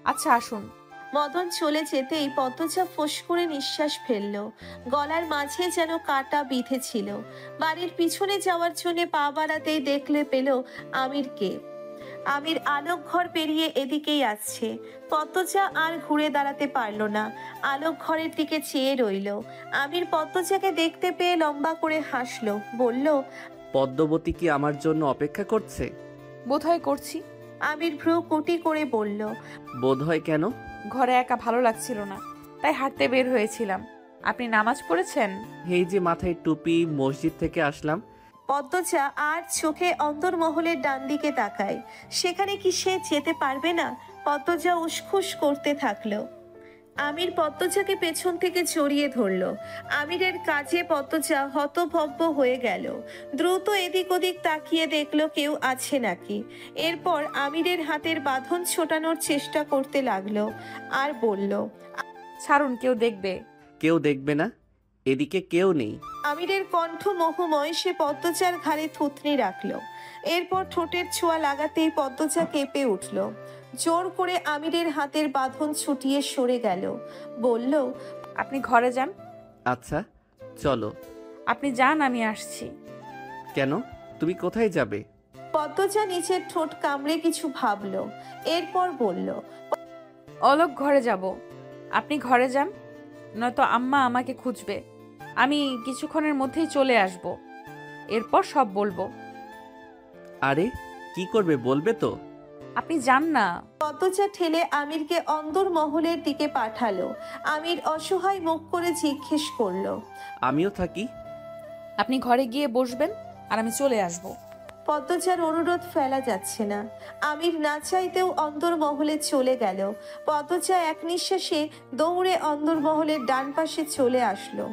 আচ্ছা আসুন। মদন চলে যেতেই পদ্মজা ফোঁস করে নিঃশ্বাস ফেলল। গলার মাঝে যেন কাঁটা বিঁধেছিল। বাড়ির পিছনে যাওয়ার জন্য পা বাড়াতেই দেখলে পেল আমিরকে। আমির আলোক ঘর পেরিয়ে এদিকেই আসছে। পদ্মজা আর ঘুরে দাঁড়াতে পারল না, আলোক ঘরের দিকে চেয়ে রইল। আমির পদ্মজাকে দেখতে পেয়ে লম্বা করে হাসলো, বলল, পদ্মবতী কি আমার জন্য অপেক্ষা করছে? বোধহয় করছি। আমির ভ্রু কুটি করে বলল, বোধহয় কেন? ঘরে একা ভালো লাগছিল না, তাই হাঁটতে বের হয়েছিলাম। আপনি নামাজ পড়েছেন? এই যে মাথায় টুপি, মসজিদ থেকে আসলাম। পদ্মজা আর চোখে অন্দরমহলের ডান দিকে তাকায়। সেখানে কি সে যেতে পারবে না? পদ্মজা উসখুস করতে থাকলো। আমির পদ্মজাকে পেছন থেকে জড়িয়ে ধরল। আমিরের কাজে পদ্মজা হতভম্ব হয়ে গেল। দ্রুত এদিক ওদিক তাকিয়ে দেখলো কেউ আছে নাকি। এরপর আমিরের হাতের বাঁধন ছোটানোর চেষ্টা করতে লাগলো আর বলল, ছাড়ুন, কেউ দেখবে। কেউ দেখবে না, এদিকে কেউ নেই। আমিরের কণ্ঠ মোহময়। সে পদ্মজার ঘাড়ে থুতনি রাখলো। এরপর ঠোঁটের ছোঁয়া লাগাতেই পদ্মজা কেঁপে উঠল। জোর করে আমিরের হাতের বাঁধন ছুটিয়ে সরে গেল। বলল, আপনি ঘরে যান। আচ্ছা চলো। আপনি যান, আমি আসছি। কেন? তুমি কোথায় যাবে? পদ্মজা নিচের ঠোঁট কামড়ে কিছু ভাবলো। এরপর বলল, অলোক ঘরে যাব। আপনি ঘরে যান, নয়তো আম্মা আমাকে খুঁজবে। আমি কিছুক্ষণের মধ্যেই চলে আসব, এরপর সব বলবো। আরে কি করবে বলবে তো? আপনি যান না। পদ্মজা ঠেলে আমিরকে অন্দরমহলের দিকে পাঠালো। আমির অসহায় মুখ করে জিজ্ঞেস করলো, আমিও থাকি। আপনি ঘরে গিয়ে বসবেন আর আমি চলে আসব। পদ্মজার অনুরোধ ফেলা যাচ্ছে না। আমির না চাইতেও অন্দরমহলে চলে গেল। পদ্মজা এক নিঃশ্বাসে দৌড়ে অন্দরমহলের ডান পাশে চলে আসলো।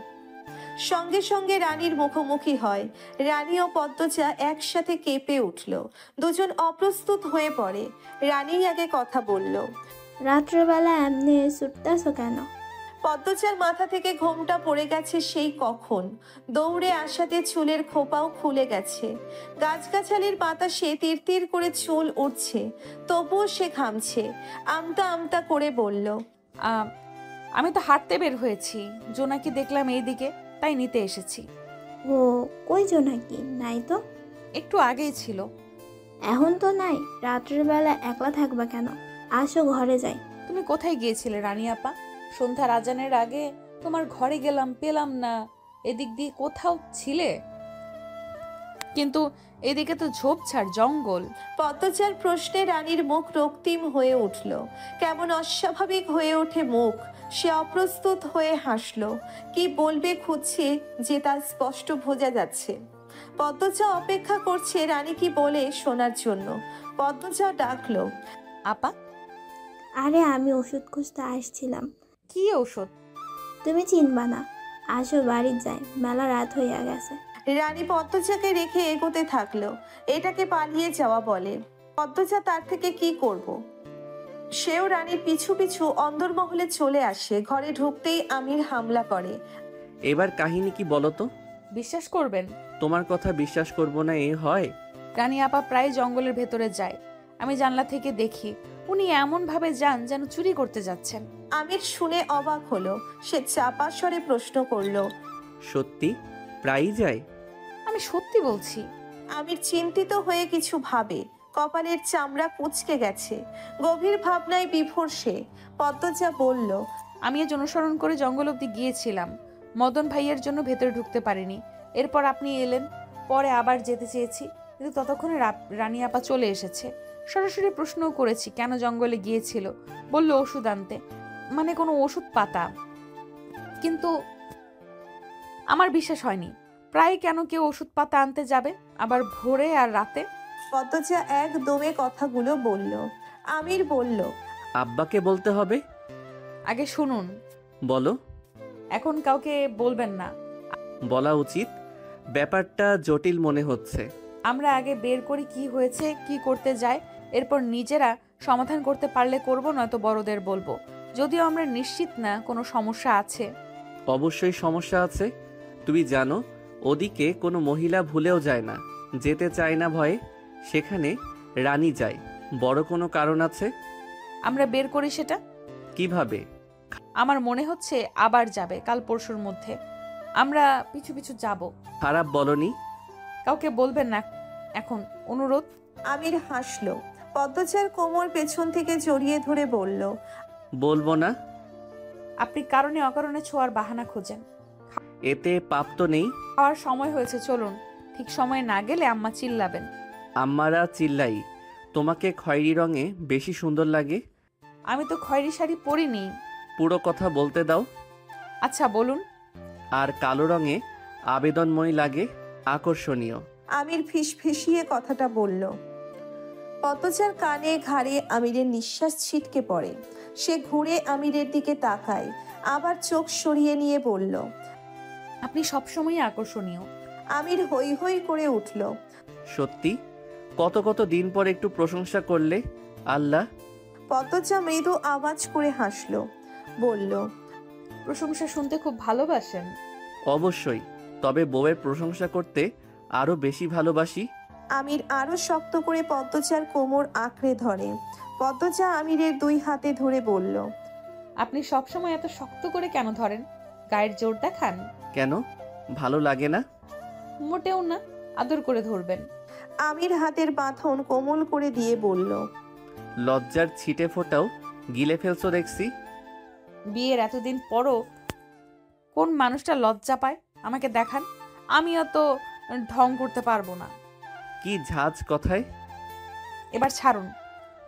সঙ্গে সঙ্গে রানীর মুখোমুখি হয়। রানী ও পদ্মজা একসাথে কেঁপে উঠল। দুজন অপ্রস্তুত হয়ে পড়ে। রানী আগে কথা বলল, রাত্রেবেলা এমনি ছুটতেছো কেন? পদ্মজার মাথা থেকে ঘোমটা পড়ে গেছে সেই কখন। দৌড়ে আসাতে চুলের খোপাও খুলে গেছে। গাছগাছালির বাতাসে তিরতির করে চুল উঠছে, তবুও সে ঘামছে। আমতা আমতা করে বলল, আ- আমি তো হাঁটতে বের হয়েছি, জোনাকি দেখলাম এইদিকে, তাই নিতে এসেছি। ও, কই নাকি? নাই তো। একটু আগেই ছিল। এখন তো নাই। রাত্রের বেলা একলা থাকবা কেন? আসো ঘরে যাই। তুমি কোথায় গিয়েছিলে রানী আপা? সন্ধ্যার আজানের আগে তোমার ঘরে গেলাম, পেলাম না। এদিক দিয়ে কোথাও ছিলে? কিন্তু এদিকে তো ঝোপঝাড়, জঙ্গল। পদ্মজার প্রশ্নে রানীর মুখ রক্তিম হয়ে উঠল। কেমন অস্বাভাবিক হয়ে ওঠে মুখ। সে অপ্রস্তুত হয়ে হাসলো। কি বলবে খুঁজছে যে তার স্পষ্ট বোঝা যাচ্ছে। পদ্মজা অপেক্ষা করছে রানী কি বলে শোনার জন্য। পদ্মজা ডাকলো, আপা। আরে আমি ওষুধ খুঁজতে আসছিলাম। কি ঔষধ? তুমি চিনবা না। আসো বাড়ি যাই, মেলা রাত হইয়া গেছে। রানী পদ্মজাকে রেখে এগোতে থাকলো। এটাকে পালিয়ে যাওয়া বলে। পদ্মজা তার থেকে কি করব। সেও রানীর পিছু পিছু অন্দরমহলে চলে আসে। ঘরে ঢুকতেই আমির হামলা করে। এবার কাহিনী কি বলো তো? বিশ্বাস করবেন, তোমার কথা বিশ্বাস করব না এ হয়? রানী আপা প্রায় জঙ্গলের ভেতরে যায়। আমি জানলা থেকে দেখি উনি এমন ভাবে যান যেন চুরি করতে যাচ্ছেন। আমির শুনে অবাক হলো। সে চাপা স্বরে প্রশ্ন করলো, সত্যি প্রায়ই যায়? আমি সত্যি বলছি। আমির চিন্তিত হয়ে কিছু ভাবে। কপালের চামড়া কুঁচকে গেছে। গভীর ভাবনায় বিভোর সে। পদ্মজা বলল, আমি আজ অনুসরণ করে জঙ্গল অব্দি গিয়েছিলাম। মদন ভাইয়ের জন্য ভেতরে ঢুকতে পারিনি। এরপর আপনি এলেন, পরে আবার যেতে চেয়েছি, কিন্তু ততক্ষণে রানী আপা চলে এসেছে। সরাসরি প্রশ্নও করেছি কেন জঙ্গলে গিয়েছিল। বলল ওষুধ আনতে, মানে কোনো ওষুধ পাতা। কিন্তু আমার বিশ্বাস হয়নি। প্রায় কেন কেউ ওষুধ পাতা আনতে যাবে, আবার ভোরে আর রাতে? পদ্মজা একদমে কথাগুলো বলল। আমির বলল, আব্বাকে বলতে হবে। আগে শুনুন। বলো। এখন কাউকে বলবেন না। বলা উচিত। ব্যাপারটা জটিল মনে হচ্ছে। আমরা আগে বের করি কি হয়েছে, কি করতে যায়, এরপর নিজেরা সমাধান করতে পারলে করব, নয়তো বড়দের বলবো। যদিও আমরা নিশ্চিত না কোনো সমস্যা আছে। অবশ্যই সমস্যা আছে। তুমি জানো ওদিকে কোনো মহিলা ভুলেও যায় না, যেতে চায় না ভয়ে। সেখানে রানী যায়। বড় কোনো কারণ আছে? আমরা বের করি সেটা। কিভাবে? আমার মনে হচ্ছে আবার যাবে কাল পরশুর মধ্যে। আমরা পিছু পিছু যাব। খারাপ বলনি। কাউকে বলবেন না এখন, অনুরোধ। আমির হাসলো। পদ্মজার কোমর পেছন থেকে জড়িয়ে ধরে বলল, বলবো না। আপনি কারণে অকারণে ছোঁয়ার বাহানা খোঁজেন। এতে পাপ তো নেই। খাওয়ার সময় হয়েছে, চলুন। ঠিক সময়ে না গেলে আম্মা চিল্লাবেন। আম্মারা চিল্লাই। তোমাকে খয়েরি রঙে বেশি সুন্দর লাগে। আমি তো খয়েরি শাড়ি পরিনি। পুরো কথা বলতে দাও। আচ্ছা বলুন। আর কালো রঙে আবেদনময় লাগে, আকর্ষণীয়। আমির ফিসফিসিয়ে কথাটা বলল। পদ্মজার কানে ঘাড়ে আমিরের নিঃশ্বাস ছিটকে পড়ে। সে ঘুরে আমিরের দিকে তাকায়, আবার চোখ সরিয়ে নিয়ে বলল, আপনি সবসময় আকর্ষণীয়। আমির হৈ হৈ করে উঠল। সত্যি? কত কত দিন পর একটু প্রশংসা করলে। আল্লাহ। পদ্মজা মৃদু আওয়াজ করে হাসলো, বলল, প্রশংসা শুনতে খুব ভালোবাসেন। অবশ্যই, তবে বউয়ের প্রশংসা করতে আরো বেশি ভালোবাসি। আমির আরো শক্ত করে পদ্মজার কোমর আঁকড়ে ধরে। পদ্মজা আমিরের দুই হাতে ধরে বলল, আপনি সবসময় এত শক্ত করে কেন ধরেন? গায়ের জোর দেখান? কেন, ভালো লাগে না? মোটেও না, আদর করে ধরবেন। আমির হাতের বাঁধন কোমল করে দিয়ে বলল, লজ্জার ছিটে ফোটাও গিলে ফেলছো দেখছি। বিয়ের এতদিন পরও কোন মানুষটা লজ্জা পায় আমাকে দেখান। আমি অত ঢং করতে পারবো না। কি ঝাঁজ কথায়। এবার ছাড়ুন।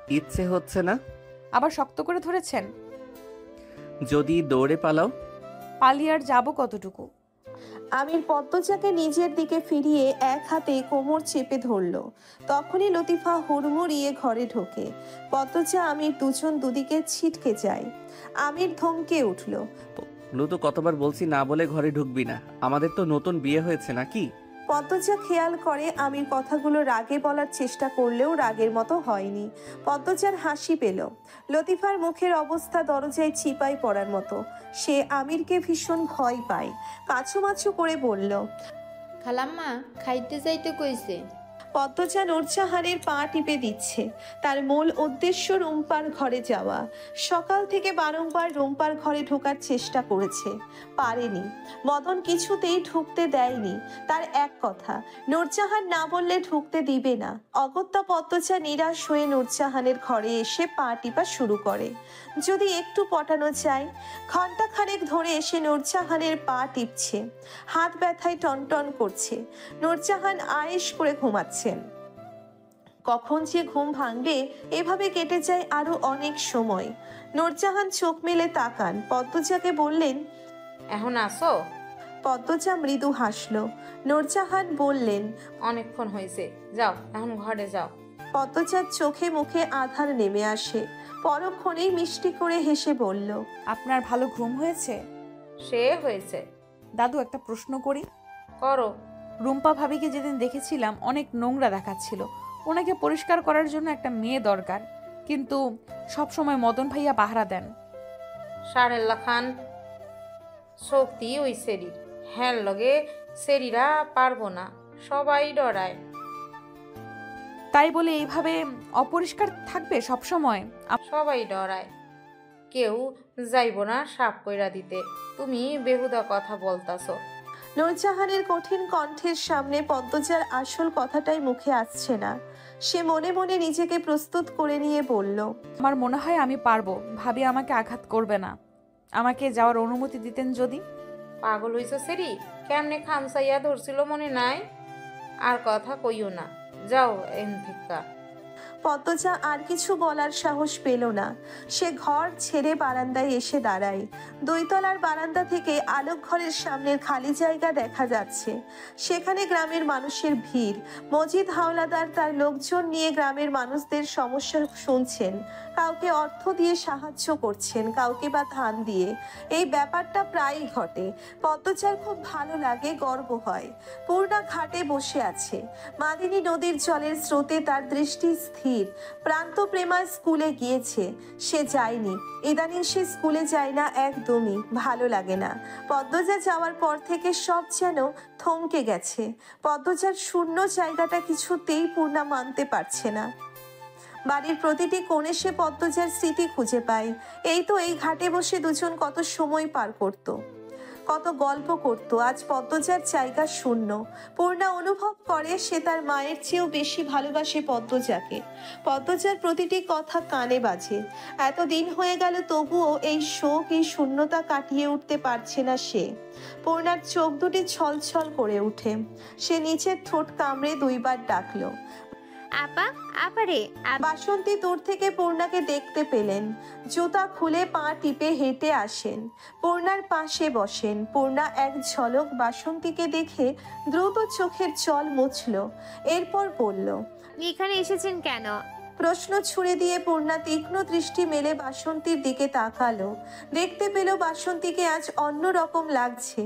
ইচ্ছে হচ্ছে না। আবার শক্ত করে ধরেছেন। যদি দৌড়ে পালাও? পালিয়ে আর যাবো কতটুকু? আমির পদ্মজাকে নিজের দিকে ফিরিয়ে এক হাতে কোমর চেপে ধরল। তখনই লতিফা হুড়মুড়িয়ে ঘরে ঢোকে। পদ্মজা আমির দুজন দুদিকে ছিটকে যায়। আমির ধমকে উঠল। তো কতবার বলছি না বলে ঘরে ঢুকবি না। আমাদের তো নতুন বিয়ে হয়েছে নাকি? পদ্মজা খেয়াল করে আমির কথাগুলো রাগে বলার চেষ্টা করলেও রাগের মতো হয়নি। পদ্মজার হাসি পেল। লতিফার মুখের অবস্থা দরজায় চিপাই পড়ার মতো। সে আমিরকে ভীষণ ভয় পায়। কাছুমাছু করে বলল, খালাম্মা খাইতে যাইতে কইছে। পদ্মজা নূরজাহানের পা টিপে দিচ্ছে। তার মূল উদ্দেশ্য রুম্পার ঘরে যাওয়া। সকাল থেকে বারংবার রুম্পার ঘরে ঢোকার চেষ্টা করেছে, পারেনি। মদন কিছুতেই ঢুকতে দেয়নি। তার এক কথা, নূরজাহান না বললে ঢুকতে দিবে না। অগত্যা পদ্মজা নিরাশ হয়ে নূরজাহানের ঘরে এসে পা টিপা শুরু করে। যদি একটু পটানো যায়। ঘণ্টাখানেক ধরে এসে নূরজাহানের পা টিপছে। হাত ব্যথায় টনটন করছে। নূরজাহান আয়েশ করে ঘুমাচ্ছেন। কখন যে ঘুম ভাঙবে এভাবে কেটে যায় আরো অনেক সময়। নূরজাহান চোখ মেলে তাকান। পদ্মজাকে বললেন, এখন আসো? পদ্মজা মৃদু হাসলো। নূরজাহান বললেন, অনেকক্ষণ হয়েছে, যাও এখন ঘরে যাও। পদ্মজার চোখে মুখে আধার নেমে আসে। পরক্ষণেই মিষ্টি করে হেসে বলল, আপনার ভালো ঘুম হয়েছে? সে হয়েছে। দাদু একটা প্রশ্ন করি। করো। রুম্পা ভাবিকে যেদিন দেখেছিলাম অনেক নোংরা দেখাচ্ছিল। ওনাকে পরিষ্কার করার জন্য একটা মেয়ে দরকার, কিন্তু সব সময় মদন ভাইয়া পাহারা দেন। সারেল্লা খান শক্তি ওই সেরি, হ্যাঁ লগে সেরিরা পারবো না, সবাই ডরায়। তাই বলে এইভাবে অপরিষ্কার থাকবে সব সময়? সবাই ডরায়, কেউ যাইব না সাপ কইরা দিতে। তুমি বেহুদা কথা বলতাছো। নূরজাহানের কঠিন কণ্ঠের সামনে পদ্মজার আসল কথাটাই মুখে আসছে না। সে মনে মনে নিজেকে প্রস্তুত করে নিয়ে বলল, আমার মনে হয় আমি পারবো। ভাবি আমাকে আঘাত করবে না। আমাকে যাওয়ার অনুমতি দিতেন যদি। পাগল হইছ সেরি, কেমনে খামসাইয়া ধরছিল মনে নাই? আর কথা কইও না, যাও এন থেকে। পদ্মজা আর কিছু বলার সাহস পেল না। সে ঘর ছেড়ে বারান্দায় এসে দাঁড়ায়। দুইতলার বারান্দা থেকে আলোক ঘরের সামনের খালি জায়গা দেখা যাচ্ছে। সেখানে গ্রামের মানুষের ভিড়। মজিদ হাওলাদার তার লোকজন নিয়ে গ্রামের মানুষদের সমস্যা শুনছেন। কাউকে অর্থ দিয়ে সাহায্য করছেন, কাউকে বা ধান দিয়ে। এই ব্যাপারটা প্রায়ই ঘটে। পদ্মজার খুব ভালো লাগে, গর্ব হয়। পূর্ণা ঘাটে বসে আছে। মাদিনী নদীর জলের স্রোতে তার দৃষ্টি স্থির। প্রান্ত প্রেমা স্কুলে গিয়েছে, সে যায়নি। ইদানিং সে স্কুলে যায় না একদমই, ভালো লাগে না। পদ্মজা যাওয়ার পর থেকে সব যেন থমকে গেছে। পদ্মজার শূন্য জায়গাটা কিছুতেই পূর্ণা মানতে পারছে না। বাড়ির প্রতিটি কোণে সে পদ্মজার স্মৃতি খুঁজে পায়। এই তো এই ঘাটে বসে দুজন কত সময় পার করত, কত গল্প করত। আজ পদ্মজার জায়গা শূন্য। পূর্ণা অনুভব করে সে তার মায়ের চেয়েও বেশি ভালোবাসে পদ্মজাকে। পদ্মজার প্রতিটি কথা কানে বাজে। এতদিন হয়ে গেল তবুও এই শোক, এই শূন্যতা কাটিয়ে উঠতে পারছে না সে। পূর্ণার চোখ দুটি ছলছল করে ওঠে। সে নিচের ঠোঁট কামড়ে দুইবার ডাকলো, আপা, আপারে। বাসন্তী দূর থেকে পূর্ণাকে দেখতে পেলেন। জুতা খুলে পা টিপে হেঁটে আসেন, পূর্ণার পাশে বসেন। পূর্ণা এক ঝলক বাসন্তীকে দেখে দ্রুত চোখের জল মুছল, এরপর বলল, এখানে এসেছেন কেন? প্রশ্ন ছুড়ে দিয়ে পূর্ণা তীক্ষ্ণ দৃষ্টি মেলে বাসন্তীর দিকে তাকালো। দেখতে পেল বাসন্তীকে আজ অন্যরকম লাগছে।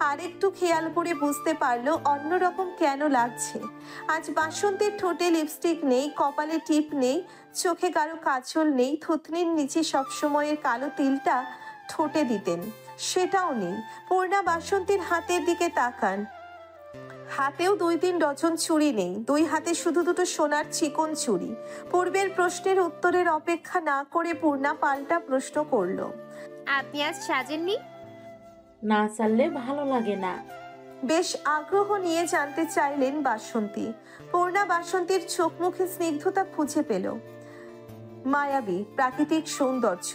আর একটু খেয়াল করে বুঝতে পারলো অন্যরকম কেন লাগছে। আজ বাসন্তীর ঠোঁটে লিপস্টিক নেই, কপালে টিপ নেই, চোখে কারো কাজল নেই। থুতনির নিচে সবসময়ের কালো তিলটা ঠোঁটে দিতেন, সেটাও নেই। পূর্ণা বাসন্তীর হাতের দিকে তাকান। হাতেও 2-3 ডজন চুড়ি নেই, দুই হাতে শুধু দুটো সোনার চিকন চুড়ি। পূর্বের প্রশ্নের উত্তরের অপেক্ষা না করে পূর্ণা পাল্টা প্রশ্ন করলো, আপনি আজ সাজেননি? না চাললে ভালো লাগে না। বেশ আগ্রহ নিয়ে জানতে চাইলেন বাসন্তী। পূর্ণা বাসন্তীর চোখ মুখে স্নিগ্ধতা খুঁজে পেল। মায়াবী প্রাকৃতিক সৌন্দর্য,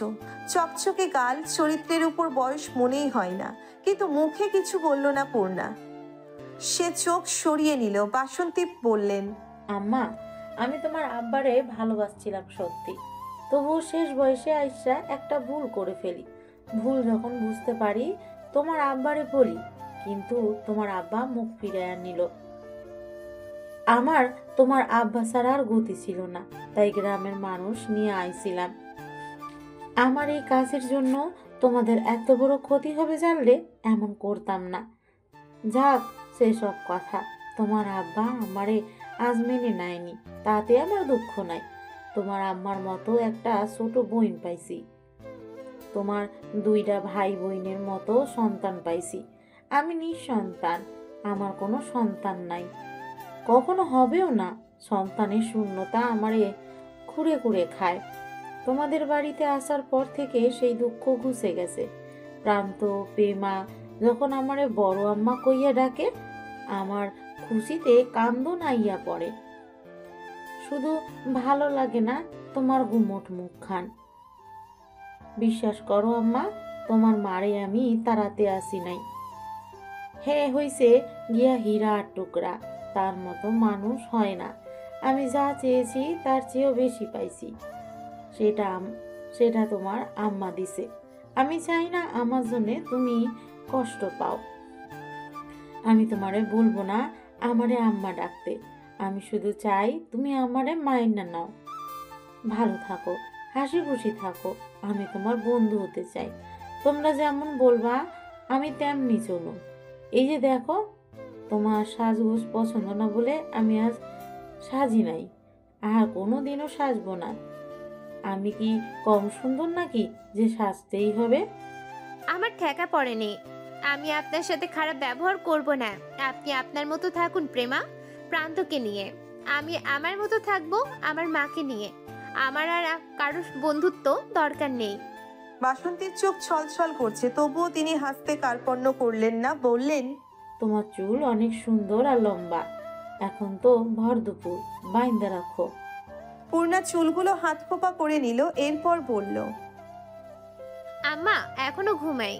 চকচকে গাল, চরিত্রের উপর বয়স মনেই হয় না। কিন্তু মুখে কিছু বলল না পূর্ণা। সে চোখ সরিয়ে নিল। বাসন্তী বললেন, আম্মা, আমি তোমার আব্বারে ভালোবাসছিলাম সত্যি, তবুও শেষ বয়সে আইসা একটা ভুল করে ফেলি। ভুল যখন বুঝতে পারি তোমার আব্বারে বলি, কিন্তু তোমার আব্বা মুখ ফিরাইয়া নিল। আমার তোমার আব্বা ছাড়া আর গতি ছিল না, তাই গ্রামের মানুষ নিয়ে আইছিলাম। আমার এই কাজের জন্য তোমাদের এত বড় ক্ষতি হবে জানলে এমন করতাম না। যাক, সেসব কথা। তোমার আব্বা আমারে আজ মেনে নেয়নি, তাতে আমার দুঃখ নাই। তোমার আম্মার মতো একটা ছোট বোন পাইছি, তোমার 2টা ভাই বোনের মতো সন্তান পাইছি। আমি নিঃসন্তান, আমার কোনো সন্তান নাই, কখনো হবেও না। সন্তানের শূন্যতা আমারে খুঁড়ে খুঁড়ে খায়। তোমাদের বাড়িতে আসার পর থেকে সেই দুঃখ ঘুচে গেছে। প্রান্ত প্রেমা যখন আমারে বড় আম্মা কইয়া ডাকে, আমার খুশিতে কান্দন আইয়া পড়ে। শুধু ভালো লাগে না তোমার গুমোট মুখখান। বিশ্বাস করো আম্মা, তোমার মারে আমি তাড়াতে আসি নাই। হ্যাঁ, হইছে গিয়া হীরা আর টুকরা, তার মতো মানুষ হয় না। আমি যা চেয়েছি তার চেয়েও বেশি পাইছি, সেটা তোমার আম্মা দিছে। আমি চাই না আমার জন্যে তুমি কষ্ট পাও। আমি তোমারে বলবো না আমারে আম্মা ডাকতে, আমি শুধু চাই তুমি আমারে মায়ের না নাও। ভালো থাকো, হাসি খুশি থাকো। আমি তোমার বন্ধু হতে চাই। তোমরা যেমন বলবা আমি তেমনি চলুন। এই যে দেখো, তোমার সাজগোজ পছন্দ না বলে আমি আজ সাজি নাই, আর কোনো দিনও সাজবো না। আমি কি কম সুন্দর নাকি যে সাজতেই হবে? আমার ঠেকা পড়েনি। আমি আপনার সাথে খারাপ ব্যবহার করব না। আপনি আপনার মতো থাকুন প্রেমা, প্রান্তকে নিয়ে। আমি আমার মতো থাকবো আমার মাকে নিয়ে। আমার আর কারোর বন্ধুত্ব দরকার নেই। বাসন্তীর চোখ ছলছল করছে, তবুও তিনি হাসতে কার্পণ্য করলেন না। বললেন, তোমার চুল অনেক সুন্দর আর লম্বা। এখন তো ভর দুপুর, বাইন্দা রাখো। পূর্ণা চুলগুলো হাত খোপা করে নিল, এরপর বলল, আম্মা, এখনো ঘুমাই।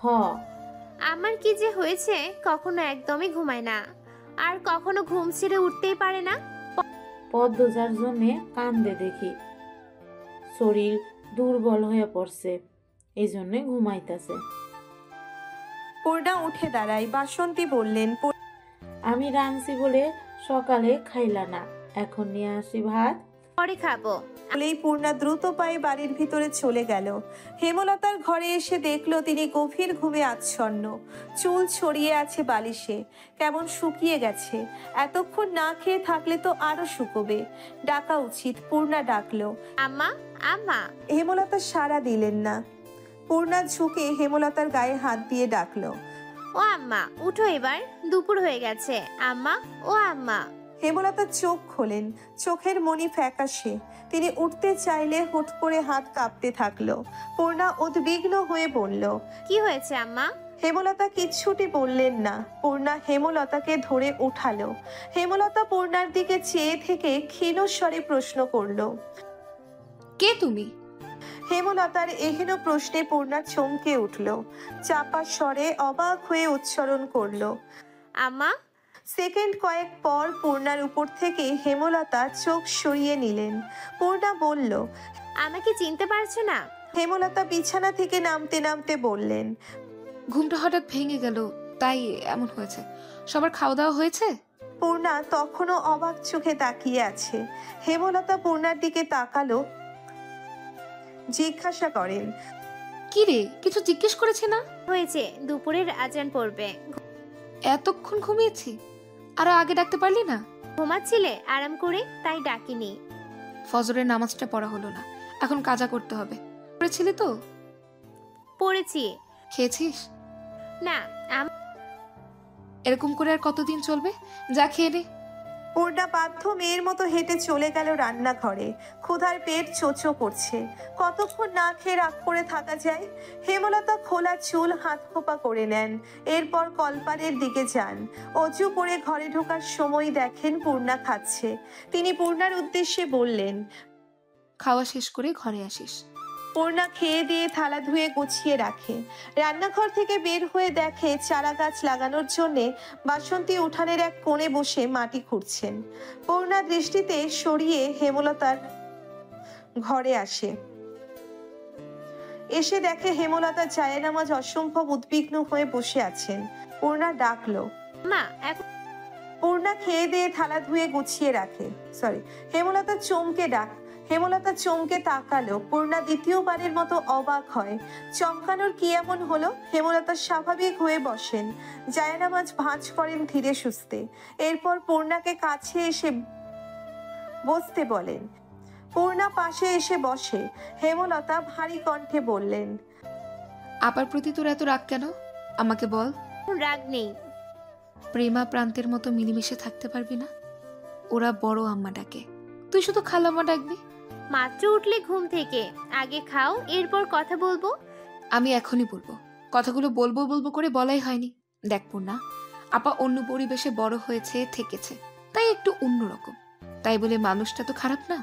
হ, আমার কি যে হয়েছে, কখনো একদমই ঘুমায় না, আর কখনো ঘুম ছেড়ে উঠতেই পারে না। পদ্মজার জন্যে কান্দে দেখি, শরীর দুর্বল হয়ে পড়ছে, এই জন্যে ঘুমাইতেছে। পূর্ণা উঠে দাঁড়ায়। বাসন্তী বললেন, আমি রাঁধছি বলে সকালে খাইলা না, এখন নিয়ে আসি ভাত। পরে খাবো। বলেই পূর্ণা দ্রুত পায়ে বাড়ির ভিতরে চলে গেল। হেমলতার ঘরে এসে দেখলো তিনি গভীর ঘুমে আচ্ছন্ন। চুল ছড়িয়ে আছে বালিশে, কেমন শুকিয়ে গেছে। এতক্ষণ না খেয়ে থাকলে তো আরো শুকোবে। ডাকা উচিত। পূর্ণা ডাকলো, আম্মা, আম্মা। হেমলতা সাড়া দিলেন না। পূর্ণা ঝুঁকে হেমলতার গায়ে হাত দিয়ে ডাকলো, ও আম্মা, উঠো এবার, দুপুর হয়ে গেছে। আম্মা, ও আম্মা। হেমলতা চোখ খোলেন, চোখের মনি ফ্যাকাশে। তিনি উঠতে চাইলে হুট করে হাত কাঁপতে থাকলো। পূর্ণা উদ্বিগ্ন হয়ে বলল, কি হয়েছে আম্মা? হেমলতা কিচ্ছুটি বললেন না। পূর্ণা হেমলতাকে ধরে উঠালো। হেমলতা পূর্ণার দিকে চেয়ে থেকে ক্ষীণ স্বরে প্রশ্ন করলো, কে তুমি? হেমলতার এহেন প্রশ্নে পূর্ণা চমকে উঠল। চাপা স্বরে অবাক হয়ে উচ্চারণ করলো। আম্মা। সেকেন্ড কয়েক পর পূর্ণার উপর থেকে হেমলতা চোখ সরিয়ে নিলেন। পূর্ণা বলল, আমাকে চিনতে পারছো না? হেমলতা বিছানা থেকে নামতে নামতে বললেন, ঘুমটা হঠাৎ ভেঙে গেল, তাই এমন হয়েছে। সবার খাওয়া দাওয়া হয়েছে? পূর্ণা তখনও অবাক চোখে তাকিয়ে আছে। হেমলতা পূর্ণার দিকে তাকালো, জিজ্ঞাসা করেন, কি রে, কিছু জিজ্ঞেস করেছি না? হয়েছে, দুপুরের আজান পড়বে। এতক্ষণ ঘুমিয়েছি, আরো আগে ডাকতে পারলি না? ঘুমাচ্ছিলে আরাম করে, তাই ডাকিনি। ফজরের নামাজটা পড়া হলো না, এখন কাজা করতে হবে। পড়েছিলি তো? পড়েছি। খেয়েছিস? না। এরকম করে আর কতদিন চলবে? যা খেয়ে নে। পূর্ণা বাধ্য মেয়ের মতো হেঁটে চলে গেল রান্নাঘরে। ক্ষুধার পেট চোচো করছে। কতক্ষণ না খেয়ে রাগ করে থাকা যায়? হেমলতা খোলা চুল হাত খোপা করে নেন, এরপর কলপারের দিকে যান। অজু করে ঘরে ঢোকার সময় দেখেন পূর্ণা খাচ্ছে। তিনি পূর্ণার উদ্দেশ্যে বললেন, খাওয়া শেষ করে ঘরে আসিস। পূর্ণা খেয়ে দিয়ে থালা ধুয়ে গুছিয়ে রাখে। রান্নাঘর থেকে বের হয়ে দেখে চারা গাছ লাগানোর জন্য বাসন্তী উঠানের এক কোণে বসে মাটি খুঁড়ছেন। পূর্ণা দৃষ্টিতে সরিয়ে হেমলতার ঘরে আসে। এসে দেখে হেমলতা জায়নামাজ অসম্ভব উদ্বিগ্ন হয়ে বসে আছেন। পূর্ণা ডাকলো। মা, এখন পূর্ণা খেয়ে দিয়ে থালা ধুয়ে গুছিয়ে রাখে। হেমলতা চমকে তাকালো। পূর্ণা দ্বিতীয়বারের মতো অবাক হয়। চমকানোর কি এমন হলো? হেমলতা স্বাভাবিক হয়ে বসেন, জায়নামাজ ভাঁজ করেন ধীরে সুস্থে। এরপর পূর্ণাকে কাছে এসে বসতে বলেন। পূর্ণা পাশে এসে বসে। হেমলতা ভারী কণ্ঠে বললেন, আপার প্রতি তোর এত রাগ কেন? আমাকে বল। রাগ নেই। প্রেমা প্রান্তের মতো মিলেমিশে থাকতে পারবি না? ওরা বড় আম্মা ডাকে, তুই শুধু খালাম্মা ডাকবি। মাত্র উঠলে ঘুম থেকে, আগে খাও, এরপর কথা বলবো। আমি এখনই বলবো। কথাগুলো বলবো বলবো করে বলাই হয়নি। দেখ পূর্ণা, আপা অন্য পরিবেশে বড় হয়েছে, থেকেছে, তাই একটু অন্যরকম। তাই বলে মানুষটা তো খারাপ না।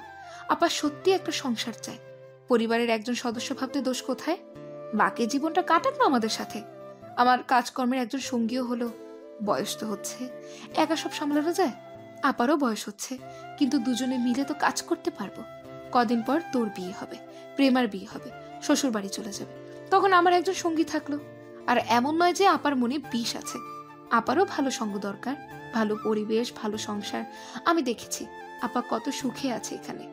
আপা সত্যি একটা সংসার চায়। পরিবারের একজন সদস্য ভাবতে দোষ কোথায়? বাকি জীবনটা কাটাক না আমাদের সাথে। আমার কাজকর্মের একজন সঙ্গীও হলো। বয়স তো হচ্ছে, একা সব সামলানো যায়? আপারও বয়স হচ্ছে, কিন্তু দুজনে মিলে তো কাজ করতে পারবো। কদিন পর তোর বিয়ে হবে, প্রেমার বিয়ে হবে, শ্বশুর বাড়ি চলে যাবে, তখন আমার একজন সঙ্গী থাকলো। আর এমন নয় যে আপার মনে বিষ আছে। আপারও ভালো সঙ্গ দরকার, ভালো পরিবেশ, ভালো সংসার। আমি দেখেছি আপা কত সুখে আছে এখানে।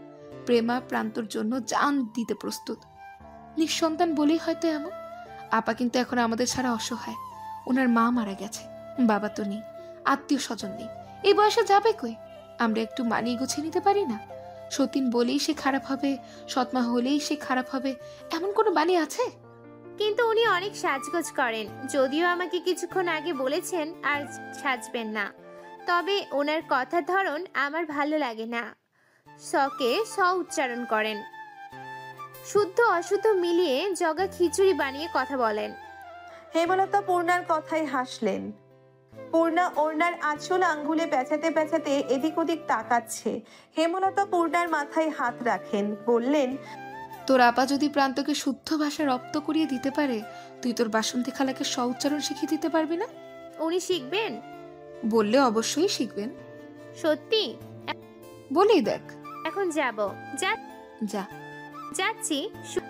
প্রেমা প্রান্তর জন্য জান দিতে প্রস্তুত। নিঃসন্তান বলেই হয়তো এমন। আপা কিন্তু এখন আমাদের ছাড়া অসহায়। ওনার মা মারা গেছে, বাবা তো নেই, আত্মীয় স্বজন নেই। এই বয়সে যাবে কই? আমরা একটু মানিয়ে গুছিয়ে নিতে পারি না? সতীন বলেই সে খারাপ হবে, সৎমা হলেই সে খারাপ হবে, এমন কোনো বাণী আছে? কিন্তু উনি অনেক সাজগোজ করেন, যদিও আমাকে কিছুক্ষণ আগে বলেছেন আর সাজবেন না। তবে ওনার কথার ধরন আমার ভালো লাগে না। সকে স উচ্চারণ করেন, শুদ্ধ অশুদ্ধ মিলিয়ে জগা খিচুড়ি বানিয়ে কথা বলেন। হেমলতা পূর্ণার কথায় হাসলেন। পূর্ণা ওড়নার আঁচল আঙ্গুলে পেঁচাতে পেঁচাতে এদিক ওদিক তাকাচ্ছে। হেমলতা পূর্ণার মাথায় হাত রাখেন, বললেন, তোর আপা যদি প্রান্তকে শুদ্ধ ভাষা রপ্ত করিয়ে দিতে পারে, তুই তোর বাসন্তী খালাকে স উচ্চারণ শিখিয়ে দিতে পারবি না? উনি শিখবেন? বললে অবশ্যই শিখবেন। সত্যি? বলেই দেখ। এখন যাব। যা। যাচ্ছি।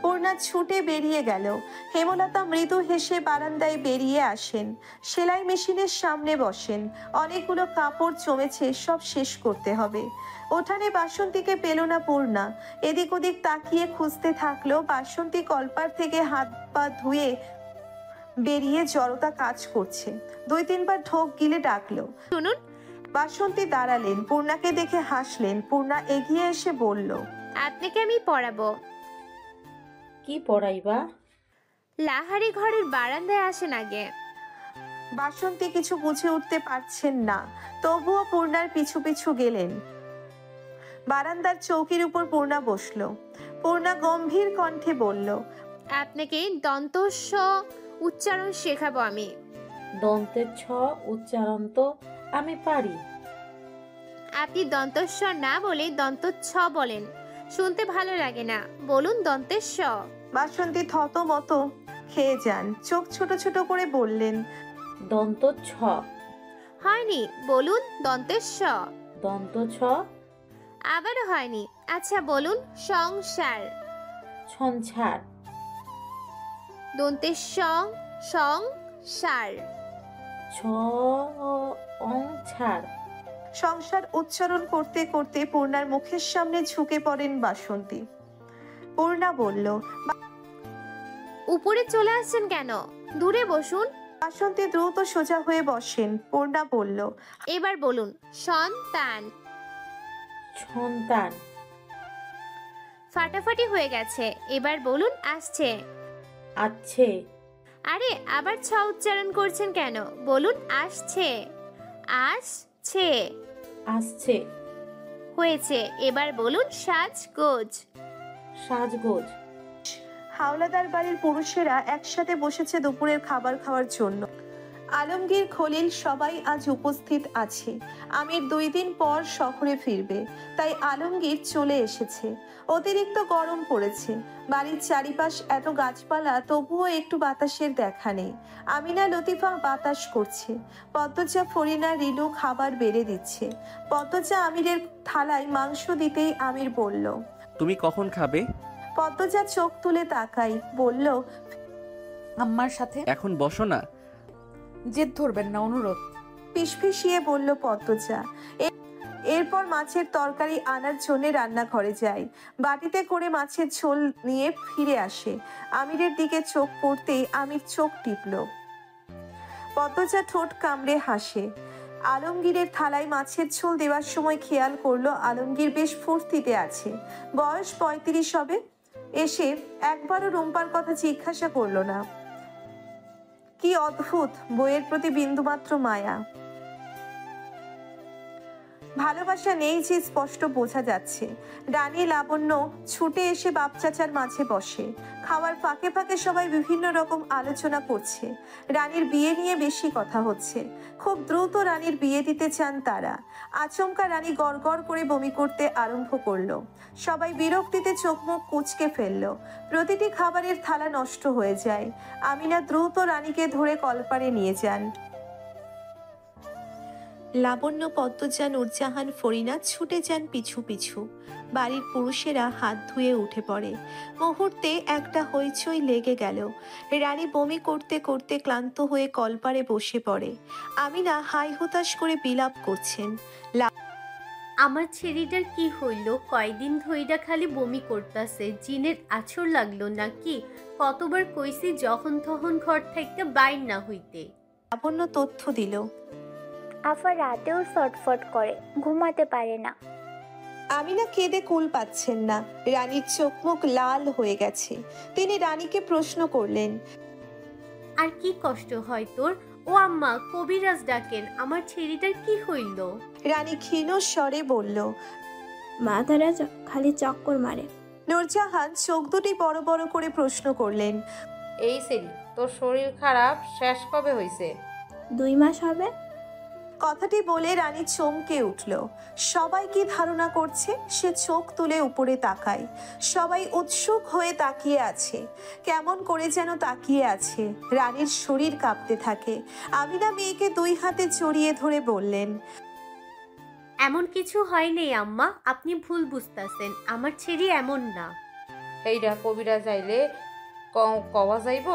পূর্ণা ছুটে বেরিয়ে গেল। হেমলতা মৃদু হেসে বারান্দায় বেরিয়ে আসেন। সেলাই মেশিনের সামনে বসেন। অনেকগুলো কাপড় জমেছে, সব শেষ করতে হবে। উঠানে বাসন্তীকে পেল না পূর্ণা। এদিক ওদিক তাকিয়ে খুঁজতে থাকলো। বাসন্তী কলপার থেকে হাত পা ধুয়ে বেরিয়ে জড়তা কাজ করছে। 2-3 বার ঢোক গিলে ডাকলো, শুনুন। বাসন্তী দাঁড়ালেন, পূর্ণাকে দেখে হাসলেন। পূর্ণা এগিয়ে এসে বলল, আপনাকে আমি পড়াবো। কি পড়াইবা? লাহারি ঘরের বারান্দায় আসেন আগে। বাসন্তী কিছু বুঝে উঠতে পারছেন না, তবুও পূর্ণার পিছু পিছু গেলেন। বারান্দার চৌকির উপর পূর্ণা বসলো। পূর্ণা গম্ভীর কণ্ঠে বলল, আপনাকে দন্ত স উচ্চারণ শেখাবো আমি। দন্তের ছ উচ্চারণ তো আমি পারি। আপনি দন্তস্বর না বলে দন্ত ছ বলেন, শুনতে ভালো লাগে না। বলুন দন্তের স। বাসন্তী থতমত খেয়ে যান, চোখ ছোট ছোট করে বললেন, দন্ত ছ। হয়নি, বলুন দন্তের স। দন্ত ছ। আবারও হয়নি। আচ্ছা বলুন সংসার। ছঞ্ছার। দন্তের সং সং সার। ছ অং ছাড়। সংসার উচ্চারণ করতে করতে পূর্ণার মুখের সামনে ঝুঁকে পড়েন বাসন্তী। পূর্ণা বলল, উপরে চলে আসছেন কেন? দূরে বসুন। বাসন্তী দ্রুত সোজা হয়ে বসেন। পূর্ণা বলল, এবার বলুন সন্তান। সন্তান। ফাটাফাটি হয়ে গেছে, এবার বলুন আসছে। আছে। আরে আবার ছ উচ্চারণ করছেন কেন? বলুন আসছে। আসছে। আসছে। হয়েছে, এবার বলুন সাজগোজ। সাজগোজ। হাওলাদার বাড়ির পুরুষেরা একসাথে বসেছে দুপুরের খাবার খাওয়ার জন্য। আলমগীর, খলিল সবাই আজ উপস্থিত আছে। আমির 2 দিন পর শহরে ফিরবে, তাই আলমগীর চলে এসেছে। অতিরিক্ত গরম পড়েছে। বাড়ির চারিপাশ এত গাছপালা, তবুও একটু বাতাসের দেখা নেই। আমিনা, লতিফা বাতাস করছে। পদ্মজা, ফরিনা, রিলু খাবার বেড়ে দিচ্ছে। পদ্মজা আমিরের থালায় মাংস দিতেই আমির বলল, তুমি কখন খাবে? পদ্মজা চোখ তুলে তাকাই, বলল, আম্মার সাথে। এখন বসো না। জেদ ধরবেন না, অনুরোধ। ফিসফিসিয়ে বলল পদ্মজা। এরপর মাছের তরকারি আনার জন্য রান্নাঘরে যায়। বাটিতে করে মাছের ঝোল নিয়ে ফিরে আসে। আমিরের দিকে চোখ পড়তেই আমির চোখ টিপল। পদ্মজা ঠোঁট কামড়ে হাসে। আলমগীরের থালায় মাছের ঝোল দেওয়ার সময় খেয়াল করলো আলমগীর বেশ ফুর্তিতে আছে। বয়স 35 হবে। এসে একবারও রুম্পার কথা জিজ্ঞাসা করলো না। কি অদ্ভুত, বইয়ের প্রতি বিন্দুমাত্র মায়া, ভালোবাসা নেই যে স্পষ্ট বোঝা যাচ্ছে। রানী, লাবণ্য ছুটে এসে বাপ চাচার মাঝে বসে। খাওয়ার ফাঁকে ফাঁকে সবাই বিভিন্ন রকম আলোচনা করছে। রানীর বিয়ে নিয়ে বেশি কথা হচ্ছে। খুব দ্রুত রানীর বিয়ে দিতে চান তারা। আচমকা রানী গড়গড় করে বমি করতে আরম্ভ করলো। সবাই বিরক্তিতে চোখ মুখ কুঁচকে ফেললো। প্রতিটি খাবারের থালা নষ্ট হয়ে যায়। আমিনা দ্রুত রানীকে ধরে কলপারে নিয়ে যান। লাবণ্য, পদ্মজা, নূরজাহান, ফরিনা ছুটে যান পিছু পিছু। বাড়ির পুরুষেরা হাত ধুয়ে উঠে পড়ে। মুহূর্তে একটা হইচই লেগে গেল। রানী বমি করতে করতে ক্লান্ত হয়ে কলপারে বসে পড়ে। আমিনা হাই হুতাশ করে বিলাপ করছেন। আমার ছেলেটার কি হইল? কয়দিন ধইরা খালি বমি করতাছে। জিনের আছর লাগলো নাকি? কতবার কইছি যখন তখন ঘর থেকে বাইর না হইতে। লাবণ্য তথ্য দিল, আফা রাতেও ছটফট করে, ঘুমাতে পারে না। আমিনা কেঁদে কুল পাচ্ছেন না। রানীর চোখ মুখ লাল হয়ে গেছে। তিনি রানীকে প্রশ্ন করলেন, আর কি কষ্ট হয় তোর? ও আম্মা, কবিরাজ ডাকেন, আমার ছেলেটার কি হইল? রানী ক্ষীণ স্বরে বলল। মাথাটা খালি চক্কর মারে। নূরজাহান চোখ দুটি বড় বড় করে প্রশ্ন করলেন, এই সেরি, তোর শরীর খারাপ শেষ কবে হয়েছে? 2 মাস হবে। কথাটি বলে রানী চমকে উঠল। সবাই কি ধারণা করছে? সে চোখ তুলে উপরে তাকায়। সবাই উৎসুক হয়ে তাকিয়ে আছে। কেমন করে যেন তাকিয়ে আছে। রানীর শরীর কাঁপতে থাকে। আমিনা মেয়েকে 2 হাতে জড়িয়ে ধরে বললেন, এমন কিছু হয় নাই আম্মা, আপনি ভুল বুঝতাছেন। আমার ছেলে এমন না। এইটা কবিরা যাইলে কওয়া যাইব?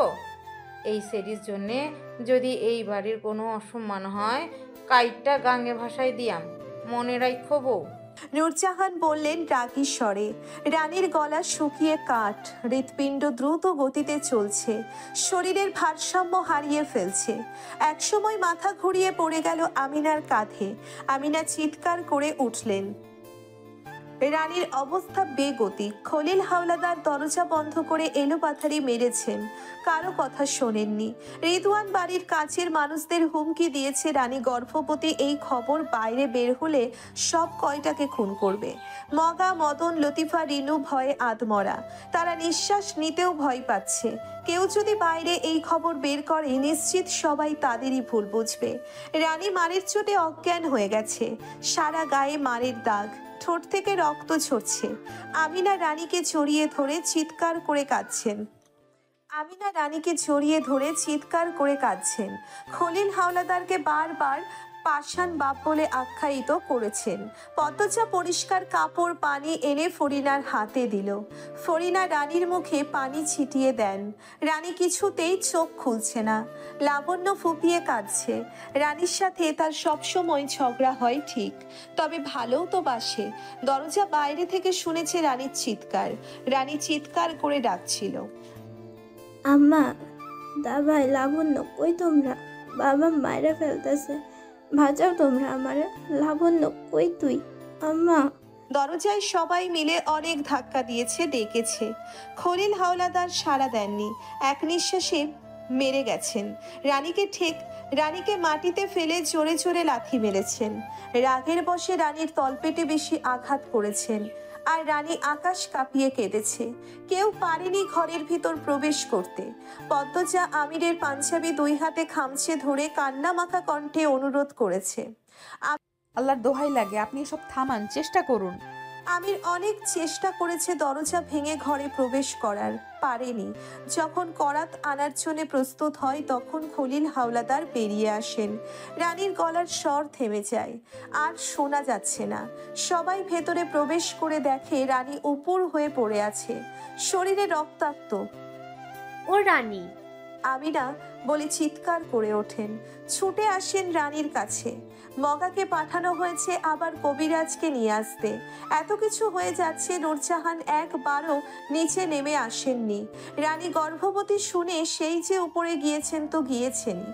এই সেরির জন্যে যদি এই বাড়ির কোনো অসম্মান হয়, কাইটটা গাঙ্গে ভাষায় দিয়াম, মনে রাখো বউ। নূরজাহান বললেন রাগী স্বরে। রানীর গলা শুকিয়ে কাঠ। হৃৎপিণ্ড দ্রুত গতিতে চলছে। শরীরের ভারসাম্য হারিয়ে ফেলছে। একসময় মাথা ঘুরিয়ে পড়ে গেল আমিনার কাঁধে। আমিনা চিৎকার করে উঠলেন, রানীর অবস্থা বেগতিক। খলিল হাওলাদার দরজা বন্ধ করে এলোপাথারি মেরেছেন, কারো কথা শোনেননি। রিদওয়ান বাড়ির কাছের মানুষদের হুমকি দিয়েছে রানী গর্ভবতী এই খবর বাইরে বের হলে সব কয়টাকে খুন করবে। মগা, মদন, লতিফা, রিনু ভয়ে আধমরা। তারা নিঃশ্বাস নিতেও ভয় পাচ্ছে। কেউ যদি বাইরে এই খবর বের করে নিশ্চিত সবাই তাদেরই ভুল বুঝবে। রানী মারের চোটে অজ্ঞান হয়ে গেছে, সারা গায়ে মারের দাগ, ঠোঁট থেকে রক্ত ঝরছে। আমিনা রানীকে জড়িয়ে ধরে চিৎকার করে কাঁদছেন। খলিল হাওলাদারকে বারবার পাষাণ বাপ বলে আখ্যায়িত করেছেন। পদ্মজা পরিষ্কার কাপড় পানি এনে ফরিনার হাতে দিল। ফরিনা রানীর মুখে পানি ছিটিয়ে দেন। রানী কিছুতেই চোখ খুলছে না। লাবণ্য ফুপিয়ে কাঁদছে। রানীর সাথে তার সবসময় ঝগড়া হয় ঠিক, তবে ভালোও তো বাসে। দরজা বাইরে থেকে শুনেছে রানীর চিৎকার। রানী চিৎকার করে ডাকছিল, আম্মা, দাবাই, লাবণ্য, কই তোমরা? বাবা মায়েরা ফেলতেছে, বাঁচাও তোমরা আমারে। লাবণ্য, কই তুই? আম্মা। দরজায় সবাই মিলে অনেক ধাক্কা দিয়েছে, ডেকেছে। খলিল হাওলাদার সাড়া দেননি, এক নিঃশ্বাসে মেরে গেছেন। রানীকে মাটিতে ফেলে জোরে জোরে লাথি মেরেছেন। রাগের বশে রানীর তলপেটে বেশি আঘাত করেছেন, আর রানী আকাশ কাঁপিয়ে কেঁদেছে। কেউ পারেনি ঘরের ভিতর প্রবেশ করতে। পদ্মজা আমিরের পাঞ্জাবি দুই হাতে খামচে ধরে কান্না মাখা কণ্ঠে অনুরোধ করেছে, আল্লাহর দোহাই লাগে, আপনি এসব থামান, চেষ্টা করুন। আমির অনেক চেষ্টা করেছে দরজা ভেঙে ঘরে প্রবেশ করার, পারেনি। যখন করাত আনার জন্য প্রস্তুত হয় তখন খলিল হাওলাদার বেরিয়ে আসেন। রানীর গলার স্বর থেমে যায়, আর শোনা যাচ্ছে না। সবাই ভেতরে প্রবেশ করে দেখে রানী উপর হয়ে পড়ে আছে, শরীরে রক্তাক্ত। ও রানী! আমিনা বলে চিৎকার করে ওঠেন। ছুটে আসেন রানীর কাছে। মগাকে পাঠানো হয়েছে আবার কবিরাজকে নিয়ে আসতে। এত কিছু হয়ে যাচ্ছে, নূরজাহান একবারও নিচে নেমে আসেননি। রানী গর্ভবতী শুনে সেই যে উপরে গিয়েছেন তো গিয়েছেনই,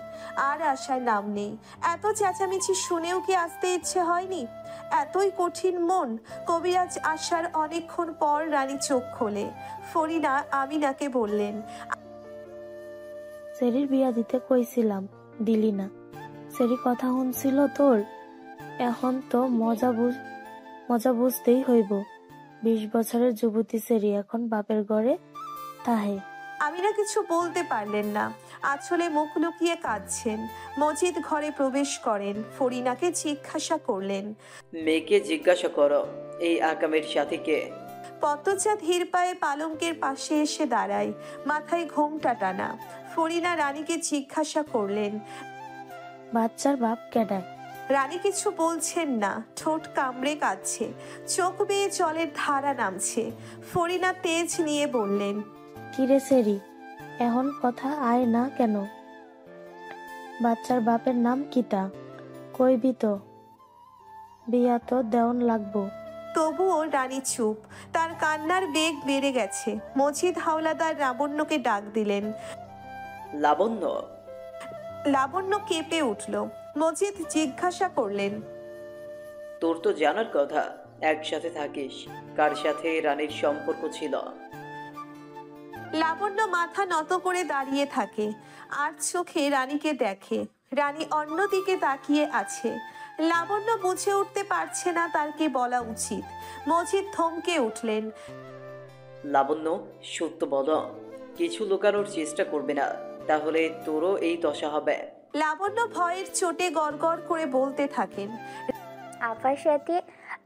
আর আসার নাম নেই। এত চেঁচামেচি শুনেও কি আসতে ইচ্ছে হয়নি? এতই কঠিন মন? কবিরাজ আসার অনেকক্ষণ পর রানী চোখ খোলে। ফরিনা আমিনাকে বললেন, সেরির বিয়া দিতে কইছিলাম, দিলি না। সেরি কথা শুনছিল তোর, এখন তো মজা বুঝতেই হইব। 20 বছরের যুবতী সেরি এখন বাপের ঘরে তাহে। আমিনা কিছু বলতে পারলেন না, আঁচলে মুখ লুকিয়ে কাঁদছেন। মজিদ ঘরে প্রবেশ করেন, ফরিনাকে জিজ্ঞাসা করলেন, মেয়েকে জিজ্ঞাসা করো এই আকামের সাথে কে? পদ্মজা ধীর পায়ে পালঙ্কের পাশে এসে দাঁড়ায়, মাথায় ঘোমটা টানা। ফরিনা রানীকে জিজ্ঞাসা করলেন, বাচ্চার বাপ কেডায়? রানী কিছু বলছেন না, ঠোঁট কামড়ে কাঁদছে, চোখ বেয়ে জলের ধারা নামছে। ফরিনা তেজ নিয়ে বললেন, কিরে সেরি, এখন কথা আয় না কেন? বাচ্চার বাপের নাম কিতা? কইবি তো, বিয়া তো দেওন লাগবো। তবুও রানী চুপ। তার কান্নার বেগ বেড়ে গেছে। মজিদ হাওলাদার লাবণ্যকে ডাক দিলেন। লাবণ্য। লাবণ্য কেঁপে উঠল। মজিদ জিজ্ঞাসা করলেন, তোর তো জানার কথা, একসাথে থাকিস, কার সাথে রানীর সম্পর্ক ছিল? লাবণ্য মাথা নত করে দাঁড়িয়ে থাকে, আর চোখে রানীকে দেখে। রানী অন্যদিকে তাকিয়ে আছে। লাবণ্য বুঝে উঠতে পারছে না তার কি বলা উচিত। মজিদ থমকে উঠলেন। লাবণ্য, সত্য বলো, কিছু লুকানোর চেষ্টা করবে না, তাহলে তোরও এই দশা হবে। লাবণ্য ভয়ের চোটে গড়গড় করে বলতে থাকেন, আফার সাথে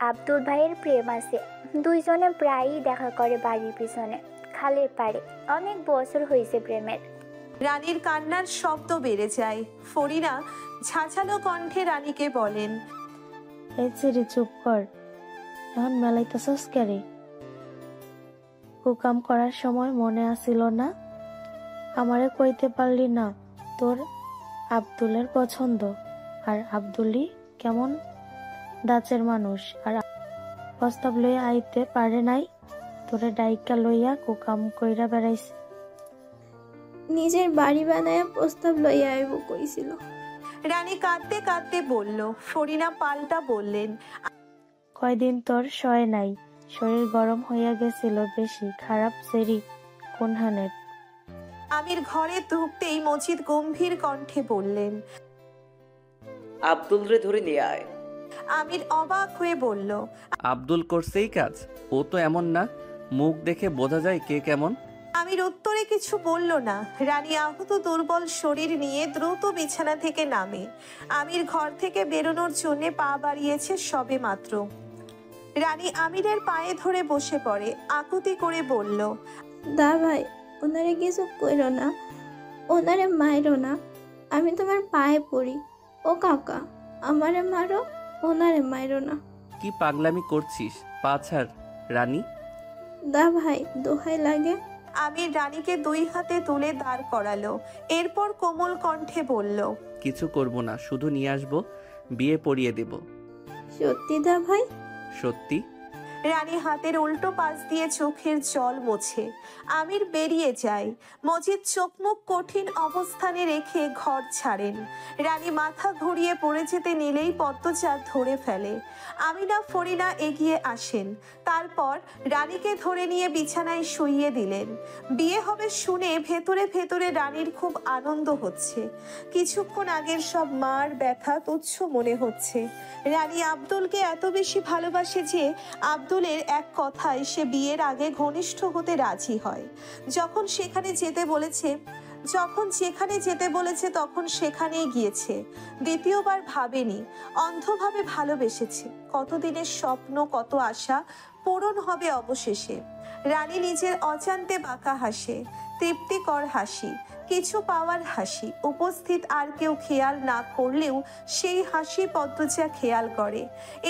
আব্দুল ভাইয়ের প্রেম আছে। দুইজনে প্রায়ই দেখা করে বাড়ির পিছনে, খালের পাড়ে। অনেক বছর হয়েছে প্রেমের। রানীর কান্নার শব্দ বেড়ে যায়। ফরিনা ঝাঁঝালো কণ্ঠে রানীকে বলেন, এই সেরি চুপ কর, এখন মেলাইতেছস কেরে? হুকাম করার সময় মনে আসিল না? আমারে কইতে পারলি না তোর আব্দুলের পছন্দ, আর আব্দুলি কেমন দাচের মানুষ, আর প্রস্তাব লইয়া আইতে পারে নাই? তোরে ডাইকা লইয়া কুকাম কইরা বেড়াইছে। নিজের বাড়ি বানায় প্রস্তাব লইয়া আইব কইছিল। রানী কাঁদতে কাঁদতে বলল। ফরিনা পাল্টা বললেন, কয়দিন তোর সয় নাই, শরীর গরম হইয়া গেছিল বেশি। খারাপ সেরি কোনহানের। আমির ঘরে ঢুকতেই মজিদ গম্ভীর কণ্ঠে বললেন। আব্দুল রে ধরে নিয়ে আয়। আমির অবাক হয়ে বলল। আব্দুল করছেই কাজ, ও তো এমন না, মুখ দেখে বোঝা যায় কে কেমন। আমির উত্তরে কিছু বলল না। রানী আহত দুর্বল শরীর নিয়ে দ্রুত বিছানা থেকে নামে। আমির ঘর থেকে বেরোনোর জন্য পা বাড়িয়েছে সবে মাত্র। রানী আমিরের পায়ে ধরে বসে পড়ে, আকুতি করে বলল। দা ভাই, ওনারে কিছু কইরো না, ওনারে মাইরো না, আমি তোমার পায়ে পড়ি। ও কাকা, আমারে মারো, ওনারে মাইরো না। কি পাগলামি করছিস? পা ছাড় রানী। দা ভাই, দোহাই লাগে। আমির রানীকে দুই হাতে তুলে দাঁড় করালো, এরপর কোমল কণ্ঠে বলল। কিছু করব না, শুধু নিয়ে আসবো, বিয়ে পড়িয়ে দেব। সত্যি দা ভাই? সত্যি। রানী হাতের উল্টো পাশ দিয়ে চোখের জল মোছে। আমির বেরিয়ে যায়। মজিদ চোখ মুখ কঠিন অবস্থানে রেখে ঘর ছাড়েন। রানী মাথা ঘুরিয়ে পড়ে যেতে নিলেই পদ্মজা ধরে ফেলে। আমিনা ফরিনা এগিয়ে আসেন, তারপর রানীকে ধরে নিয়ে বিছানায় শুইয়ে দিলেন। বিয়ে হবে শুনে ভেতরে ভেতরে রানীর খুব আনন্দ হচ্ছে। কিছুক্ষণ আগের সব মার ব্যথা তুচ্ছ মনে হচ্ছে। রানী আব্দুলকে এত বেশি ভালোবাসে যে আব্দুলের এক কথায় সে বিয়ের আগে ঘনিষ্ঠ হতে রাজি হয়। যখন যেখানে যেতে বলেছে তখন সেখানেই গিয়েছে। দ্বিতীয়বার ভাবেনি, অন্ধভাবে ভালোবেসেছে। কতদিনের স্বপ্ন, কত আশা পূরণ হবে অবশেষে। রানী নিজের অজান্তে বাঁকা হাসে, তৃপ্তিকর হাসি, কিছু পাওয়ার হাসি। উপস্থিত আর কেউ খেয়াল না করলেও সেই হাসি পদ্মজা খেয়াল করে।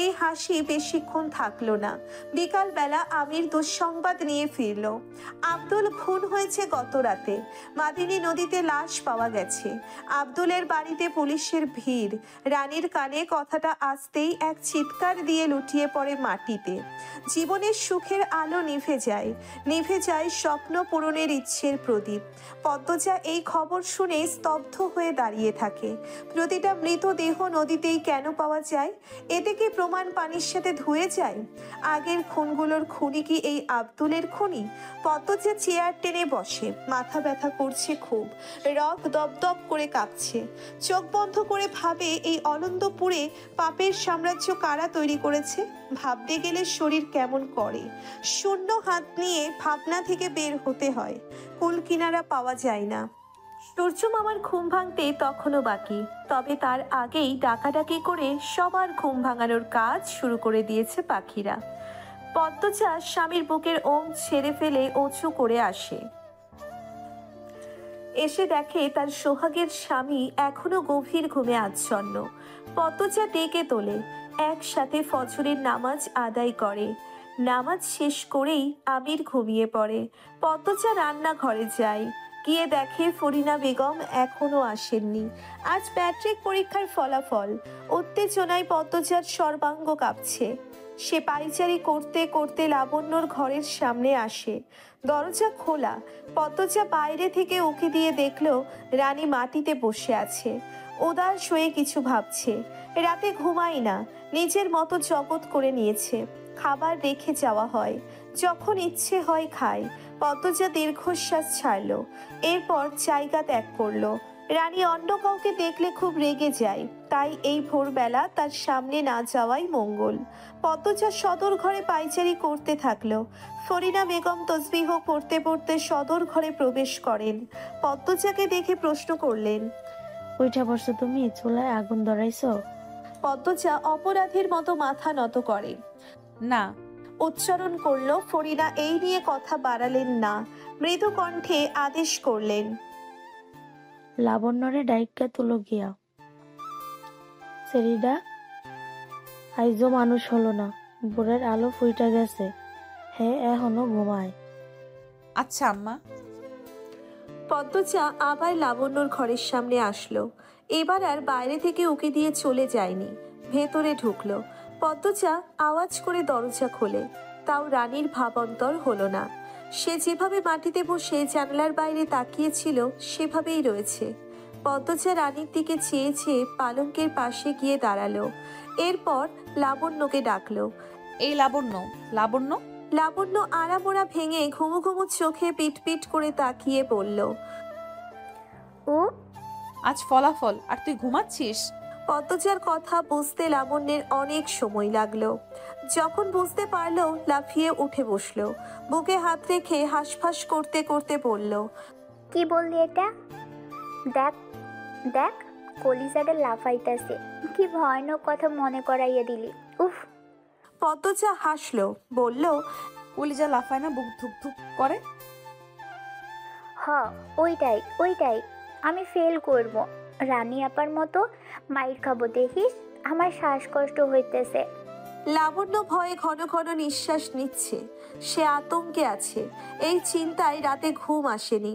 এই হাসি বেশিক্ষণ থাকলো না। বিকালবেলা আমির দুঃসংবাদ নিয়ে ফিরল। আব্দুল খুন হয়েছে গত রাতে। মাদিনী নদীতে লাশ পাওয়া গেছে। আব্দুলের বাড়িতে পুলিশের ভিড়। রানীর কানে কথাটা আসতেই এক চিৎকার দিয়ে লুটিয়ে পড়ে মাটিতে। জীবনের সুখের আলো নিভে যায় স্বপ্ন পূরণের ইচ্ছের প্রদীপ। পদ্মজা এই খবর শুনে স্তব্ধ হয়ে দাঁড়িয়ে থাকে। প্রতিটা মৃতদেহ নদীতেই কেন পাওয়া যায়? এতে কি প্রমাণ পানির সাথে ধুয়ে যায়? আগের খুনগুলোর খুনি কি এই আব্দুলের খুনি? পদ্মজা চেয়ার টেনে বসে, মাথা ব্যথা করছে খুব, রক দপদপ করে কাঁপছে। চোখ বন্ধ করে ভাবে, এই অনন্তপুরে পাপের সাম্রাজ্য কারা তৈরি করেছে? ভাবতে গেলে শরীর কেমন করে। শূন্য হাত নিয়ে ভাবনা থেকে বের হতে হয়। কুল কিনারা পাওয়া যায় না। সূর্য মামার ঘুম ভাঙতে তখনও বাকি, তবে তার আগেই ডাকাডাকি করে সবার ঘুম ভাঙানোর কাজ শুরু করে দিয়েছে পাখিরা। পদ্মজা স্বামীর বুকের ওম ছেড়ে ফেলে উঁচু করে এসে দেখে তার সোহাগের স্বামী এখনো গভীর ঘুমে আচ্ছন্ন। পদ্মজা ডেকে তোলে, একসাথে ফজরের নামাজ আদায় করে। নামাজ শেষ করেই আমির ঘুমিয়ে পড়ে। পদ্মজা রান্নাঘরে যায়, গিয়ে দেখে ফরিনা বেগম এখনো আসেননি। আজ ম্যাট্রিক পরীক্ষার ফলাফল। উত্তেজনায় পদ্মজার সর্বাঙ্গ কাঁপছে। সে পাইচারি করতে করতে লাবণ্যর ঘরের সামনে আসে। দরজা খোলা। পদ্মজা বাইরে থেকে উঁকি দিয়ে দেখল রানী মাটিতে বসে আছে, উদাস হয়ে কিছু ভাবছে। রাতে ঘুমায় না, নিজের মতো জগৎ করে নিয়েছে। খাবার রেখে যাওয়া হয়, যখন ইচ্ছে হয় খায়। পদ্মজা দীর্ঘশ্বাস ছাড়ল, এরপর জায়গা ত্যাগ করলো। রানী অন্য কাউকে দেখলে খুব রেগে যায়, তাই এই ভোরবেলা তার সামনে না যাওয়াই মঙ্গল। পদ্মজা সদর ঘরে পায়চারি করতে থাকলো। ফরিনা বেগম তসবিহ পড়তে পড়তে সদর ঘরে প্রবেশ করেন। পদ্মজাকে দেখে প্রশ্ন করলেন, উঠা বসছো তুমি? চুলায় আগুন ধরাইছো? পদ্মজা অপরাধীর মতো মাথা নত করে না উচ্চারণ করল। ফরিনা এই নিয়ে কথা বাড়ালেন না, মৃদু কণ্ঠে আদেশ করলেন, লাবণ্যরে ডাইকা তুলো গিয়া। সেরিডা আইজো মানুষ হলো না, বুড়ের আলো ফুইটা গেছে, হে এখনো ঘুমায়। আচ্ছা আম্মা। পদ্মজা আবার লাবণ্যর ঘরের সামনে আসলো। এবার আর বাইরে থেকে উকি দিয়ে চলে যায়নি, ভেতরে ঢুকলো। পদ্মজা আওয়াজ করে দরজা খোলে, তাও রানীর ভাবান্তর হলো না। সে যেভাবে মাটিতে বসে জানলার বাইরে তাকিয়েছিল সেভাবেই রয়েছে। পদ্মজা রানীর দিকে চেয়ে চেয়ে পালঙ্কের পাশে গিয়ে দাঁড়ালো। এরপর লাবণ্যকে ডাকলো। এই লাবণ্য, লাবণ্য। লাবণ্য আড়ামোড়া ভেঙে ঘুমু ঘুমু চোখে পিট করে তাকিয়ে বলল, ও আজ ফলাফল আর তুই ঘুমাচ্ছিস? পদ্মজার কথা বুঝতে লাবণ্যের অনেক সময় লাগলো। যখন বুঝতে পারলো লাফিয়ে উঠে বসলো, বুকে হাত রেখে হাঁসফাঁস করতে করতে বলল, কি বললি এটা? দেখ দেখ কলিজাটা লাফাইতাছে। কি ভয়ানক কথা মনে করাইয়া দিলি। উফ। পদ্মজা হাসলো, বলল, কলিজা লাফায় না, বুক ধুক ধুক করে? হ, ওইটাই। আমি ফেল করব। রানী আপার মতো মাইর খাবো দেখিস। আমার শ্বাসকষ্ট হইতেছে। লাবণ্য ভয়ে ঘন ঘন নিঃশ্বাস নিচ্ছে। সে আতঙ্কে আছে। এই চিন্তায় রাতে ঘুম আসেনি।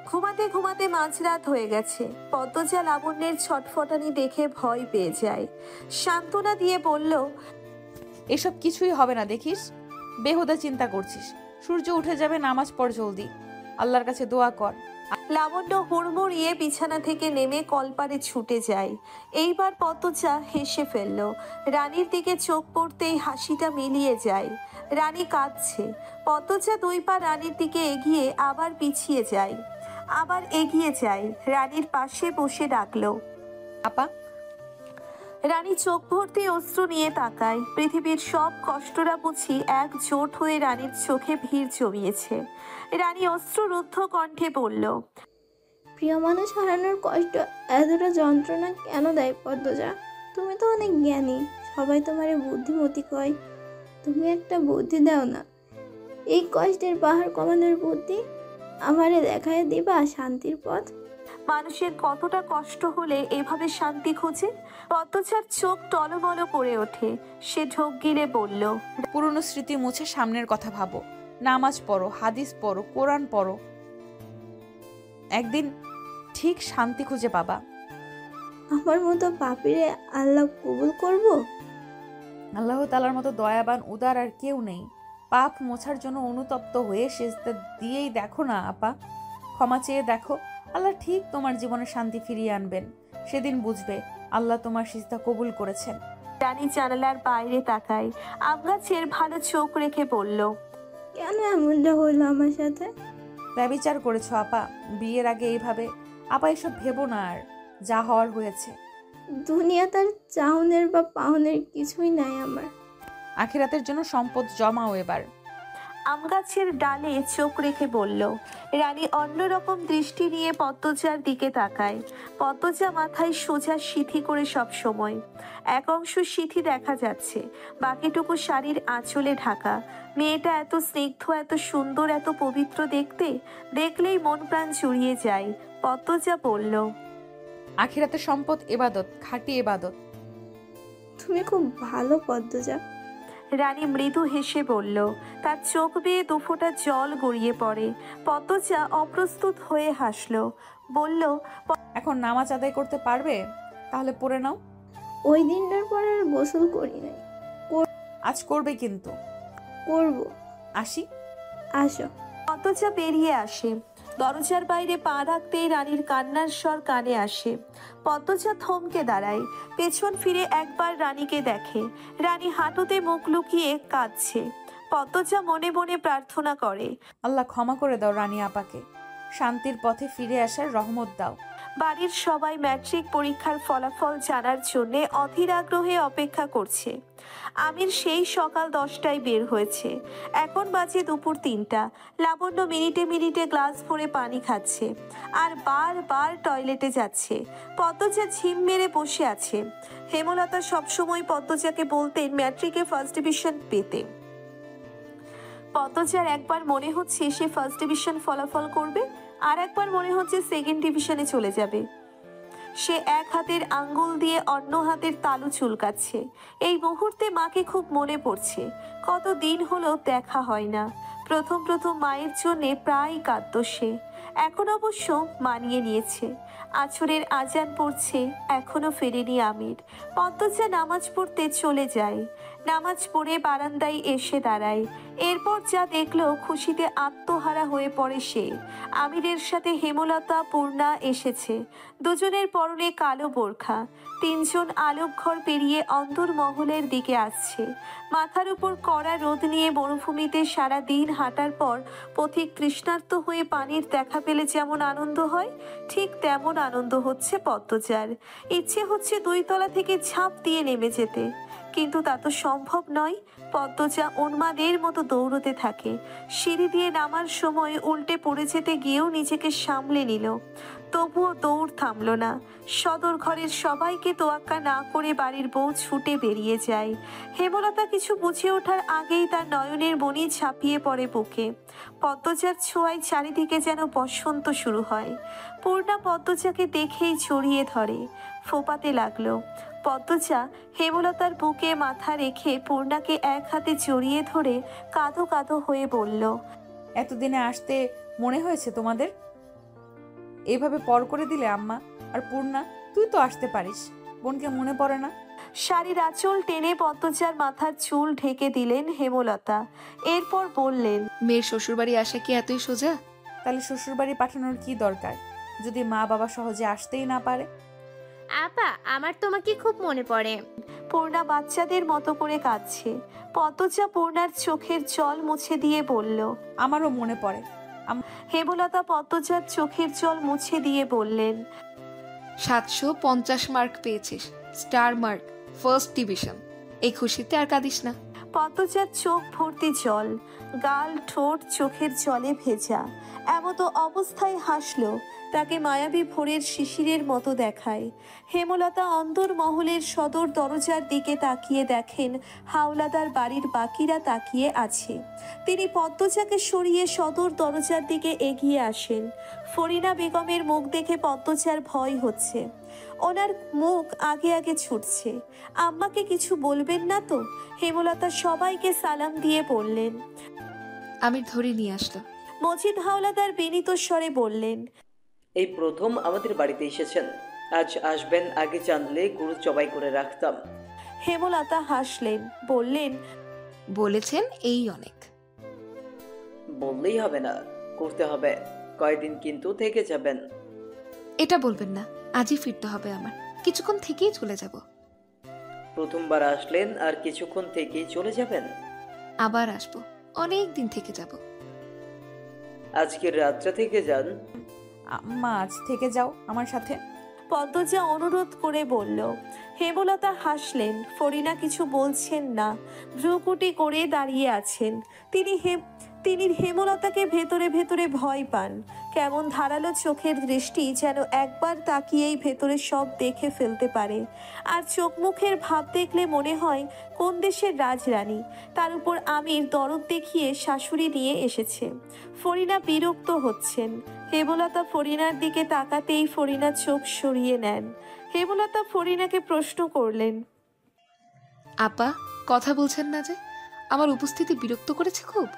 ঘুমাতে ঘুমাতে মাঝরাত হয়ে গেছে। পদ্মজা লাবণ্যের ছটফটানি দেখে ভয় পেয়ে যায়। সান্ত্বনা দিয়ে বলল, এসব কিছুই হবে না দেখিস, বেহুদা চিন্তা করছিস। সূর্য উঠে যাবে, নামাজ পড় জলদি, আল্লাহর কাছে দোয়া কর। লাবণ্য হুড়মুড়িয়ে বিছানা থেকে নেমে কলপারে ছুটে যায়। এইবার পদ্মজা হেসে ফেলল। রানীর দিকে চোখ পড়তেই হাসিটা মিলিয়ে যায়। রানী কাঁদছে। পদ্মজা 2 পা রানীর দিকে এগিয়ে আবার পিছিয়ে যায়, আবার এগিয়ে যায়। রানীর পাশে বসে ডাকলো, আপা। রানী চোখ ভর্তি অশ্রু নিয়ে তাকায়। পৃথিবীর সব কষ্টরা বুঝি একজোট হয়ে রানীর চোখে ভিড় জমিয়েছে। রানী অশ্রুরুদ্ধ কণ্ঠে বলল, প্রিয় মানুষ হারানোর কষ্ট এতটা যন্ত্রণা কেন দেয় পদ্মজা? তুমি তো অনেক জ্ঞানী, সবাই তোমারে বুদ্ধিমতী কয়। তুমি একটা বুদ্ধি দাও না, এই কষ্টের পাহাড় কমানোর বুদ্ধি। আমারে দেখায় দিবা শান্তির পথ। মানুষের কতটা কষ্ট হলে এভাবে শান্তি খোঁজে? পদ্মজার চোখ টলমল করে ওঠে। সে ঢোক গিলে বলল, পুরনো স্মৃতি মুছে সামনের কথা ভাবো। নামাজ পড়ো, হাদিস পড়ো, কোরআন পড়ো। একদিন ঠিক শান্তি খুঁজে পাবা। আমার মতো পাপীরে আল্লাহ কবুল করব? আল্লাহ তাআলার মতো দয়াবান উদার আর কেউ নেই। পাপ মোছার জন্য অনুতপ্ত হয়ে সেজদা দিয়েই দেখো না আপা, ক্ষমা চেয়ে দেখো, আল্লাহ ঠিক তোমার জীবনে শান্তি ফিরিয়ে আনবেন। সেদিন বুঝবে আল্লাহ তোমার সিজদা কবুল করেছেন। রানী জানালার বাইরে তাকায়। আম গাছের ভালো চোখ রেখে বলল, কেন এমনটা হইলো আমার সাথে? ব্যভিচার করেছো আপা, বিয়ের আগে এইভাবে। আপা এসব ভেবো না, আর যা হওয়ার হয়েছে। দুনিয়া তার চাহনের বা পাহনের কিছুই নাই আমার। আখিরাতের জন্য সম্পদ জমাও এবার। আম গাছের ডালে চোখ রেখে বলল। রানী অন্যরকম দৃষ্টি নিয়ে পদ্মজার দিকে তাকায়। পদ্মজা মাথায় সোজা সিথি করে সব সময়। এক অংশ সিথি দেখা যাচ্ছে, বাকিটুকু শাড়ির আঁচলে ঢাকা। মেয়েটা এত স্নিগ্ধ, এত সুন্দর, এত পবিত্র দেখতে। দেখলেই মন প্রাণ জুড়িয়ে যায়। পদ্মজা বলল, আখিরাতের সম্পদ ইবাদত, খাঁটি ইবাদত। তুমি খুব ভালো পদ্মজা। রানী মৃদু হেসে বলল। তার চোখ বেয়ে 2 ফোঁটা জল গড়িয়ে পড়ে। পদ্মজা অপ্রস্তুত হয়ে হাসলো, বলল, এখন নামাজ আদায় করতে পারবে? তাহলে পড়ে নাও। ওই দিনটার পর আর গোসল করি নাই। আজ করবে কিন্তু। করব। আসি। আসো। পদ্মজা বেরিয়ে আসে। দরজার বাইরে পা রাখতেই রানীর কান্নার স্বর কানে আসে। পদ্মজা থমকে দাঁড়ায়, পেছন ফিরে একবার রানীকে দেখে। রানী হাঁটুতে মুখ লুকিয়ে কাঁদছে। পদ্মজা মনে মনে প্রার্থনা করে, আল্লাহ ক্ষমা করে দাও রানী আপাকে, শান্তির পথে ফিরে আসার রহমত দাও। বাড়ির সবাই ম্যাট্রিক পরীক্ষার ফলাফল জানার জন্য অধীর আগ্রহে অপেক্ষা করছে। আমির সেই সকাল 10টায় বের হয়েছে। এখন বাজে দুপুর 3টা। লাবণ্য মিনিটে মিনিটে গ্লাস ভরে পানি খাচ্ছে আর বারবার টয়লেটে যাচ্ছে। পদ্মজা ঝিম মেরে বসে আছে। হেমলতা সবসময় পদ্মজাকে বলতেন ম্যাট্রিকে ফার্স্ট ডিভিশন পেতে। পদ্মজার একবার মনে হচ্ছে সে ফার্স্ট ডিভিশন ফলাফল করবে, আর একবার মনে হচ্ছে সেকেন্ড ডিভিশনে চলে যাবে। সে এক হাতের আঙ্গুল দিয়ে অন্য হাতের তালু চুলকাচ্ছে। এই মুহূর্তে মাকে খুব মনে পড়ছে। কত দিন হলো দেখা হয় না। প্রথম মায়ের জন্যে প্রায় কাঁদত সে। এখন অবশ্য মানিয়ে নিয়েছে। আছরের আজান পড়ছে, এখনো ফেরেনি আমির। পদ্মজা নামাজ পড়তে চলে যায়। নামাজ পড়ে বারান্দায় এসে দাঁড়ায়। এরপর যা দেখলো খুশিতে আত্মহারা হয়ে পড়ে সে। আমিরের সাথে হেমলতা, পূর্ণা এসেছে। দুজনের পরনে কালো বোরখা। তিনজন আলোক ঘর পেরিয়ে অন্দরমহলের দিকে আসছে। মাথার উপর কড়া রোদ নিয়ে মরুভূমিতে সারা দিন হাঁটার পর পথিক তৃষ্ণার্ত হয়ে পানির দেখা পেলে যেমন আনন্দ হয়, ঠিক তেমন আনন্দ হচ্ছে পদ্মজার। ইচ্ছে হচ্ছে 2 তলা থেকে ঝাঁপ দিয়ে নেমে যেতে, কিন্তু তা তো সম্ভব নয়। পদ্মজা উন্মাদের মতো দৌড়তে থাকে। সিঁড়ি দিয়ে নামার সময় উল্টে পড়ে যেতে গিয়েও নিজেকে সামলে নিল, তবুও দৌড় থামল না। সদর ঘরের সবাইকে তোয়াক্কা না করে বাড়ির বউ ছুটে বেরিয়ে যায়। হেমলতা কিছু বুঝে ওঠার আগেই তার নয়নের মণি ঝাঁপিয়ে পড়ে বুকে। পদ্মজার ছোঁয়ায় চারিদিকে যেন বসন্ত শুরু হয়। পূর্ণা পদ্মজাকে দেখেই জড়িয়ে ধরে, ফোপাতে লাগলো। পদ্মজা হেমলতার বুকে মাথা রেখে পূর্ণাকে এক হাতে জড়িয়ে ধরে কাঁদো কাঁদো হয়ে বলল, এতদিনে আসতে মনে হয়েছে তোমাদের? এইভাবে পর করে দিলে আম্মা। আর পূর্ণা, তুই তো আসতে পারিস, বোনকে মনে পড়ে না? শাড়ির আঁচল টেনে পদ্মজার মাথার চুল ঢেকে দিলেন হেমলতা। এরপর বললেন, মেয়ের শ্বশুরবাড়ি আসা কি এতই সোজা? তাহলে শ্বশুরবাড়ি পাঠানোর কি দরকার, যদি মা বাবা সহজে আসতেই না পারে? আপা, আমার তোমাকে খুব মনে পড়ে। পূর্ণা বাচ্চাদের মতো করে কাঁদছে। পদ্মজা পূর্ণার চোখের জল মুছে দিয়ে বলল, আমারও মনে পড়ে। হেমলতা পদ্মজার চোখের জল মুছে দিয়ে বললেন, 750 মার্ক পেয়েছিস, স্টার মার্ক, ফার্স্ট ডিভিশন। এই খুশিতে আর কাঁদিস না। পদ্মজার চোখ ভর্তি জল, গাল ঠোঁট চোখের জলে ভেজা। এমতো অবস্থায় হাসলো, তাকে মায়াবী ভোরের শিশিরের মতো দেখায়। হেমলতা অন্দরমহলের সদর দরজার দিকে তাকিয়ে দেখেন হাওলাদার বাড়ির বাকিরা তাকিয়ে আছে। তিনি পদ্মজাকে সরিয়ে সদর দরজার দিকে এগিয়ে আসেন। ফরিনা বেগমের মুখ দেখে পদ্মজার ভয় হচ্ছে। ওনার মুখ আগে আগে ছুটছে। আম্মাকে কিছু বলবেন না তো? হেমলতা সবাইকে সালাম দিয়ে বললেন। আমি ধরে নিয়ে আসলো। মজিদ হাওলাদার বিনীত স্বরে বললেন, এই প্রথম আমাদের বাড়িতে এসেছেন, আজ আসবেন আগে জানলে গরু জবাই করে রাখতাম। হেমলতা হাসলেন, বললেন, বলেছেন এই অনেক। বললেই হবে না, করতে হবে। কয়দিন কিন্তু থেকে যাবেন। এটা বলবেন না, আজই ফিরতে হবে আমার। কিছুক্ষণ থেকেই চলে যাব। প্রথমবার আসলেন আর কিছুক্ষণ থেকেই চলে যাবেন? আবার আসবো, অনেক দিন থেকে যাব। আজকের রাতটা থেকে যান। আম্মা, আজ থেকে যাও আমার সাথে। পদ্মজা অনুরোধ করে বলল। হেমলতা হাসলেন। ফরিনা কিছু বলছেন না, ভ্রুকুটি করে দাঁড়িয়ে আছেন। তিনি হেমলতাকে ভেতরে ভেতরে ভয় পান। কেমন ধারালো চোখের দৃষ্টি, যেন একবার তাকিয়েই ভেতরে সব দেখে ফেলতে পারে। আর চোখ মুখের ভাব দেখলে মনে হয় কোন দেশের রাজরানী। তার উপর আমির দরদ দেখিয়ে শাশুড়ি নিয়ে এসেছে। ফরিনা বিরক্ত হচ্ছেন। হেমলতা ফরিনার দিকে তাকাতেই ফরিনা চোখ সরিয়ে নেন। হেমলতা ফরিনাকে প্রশ্ন করলেন, আপা, কথা বলছেন না যে? আমার উপস্থিতি বিরক্ত করেছে খুব?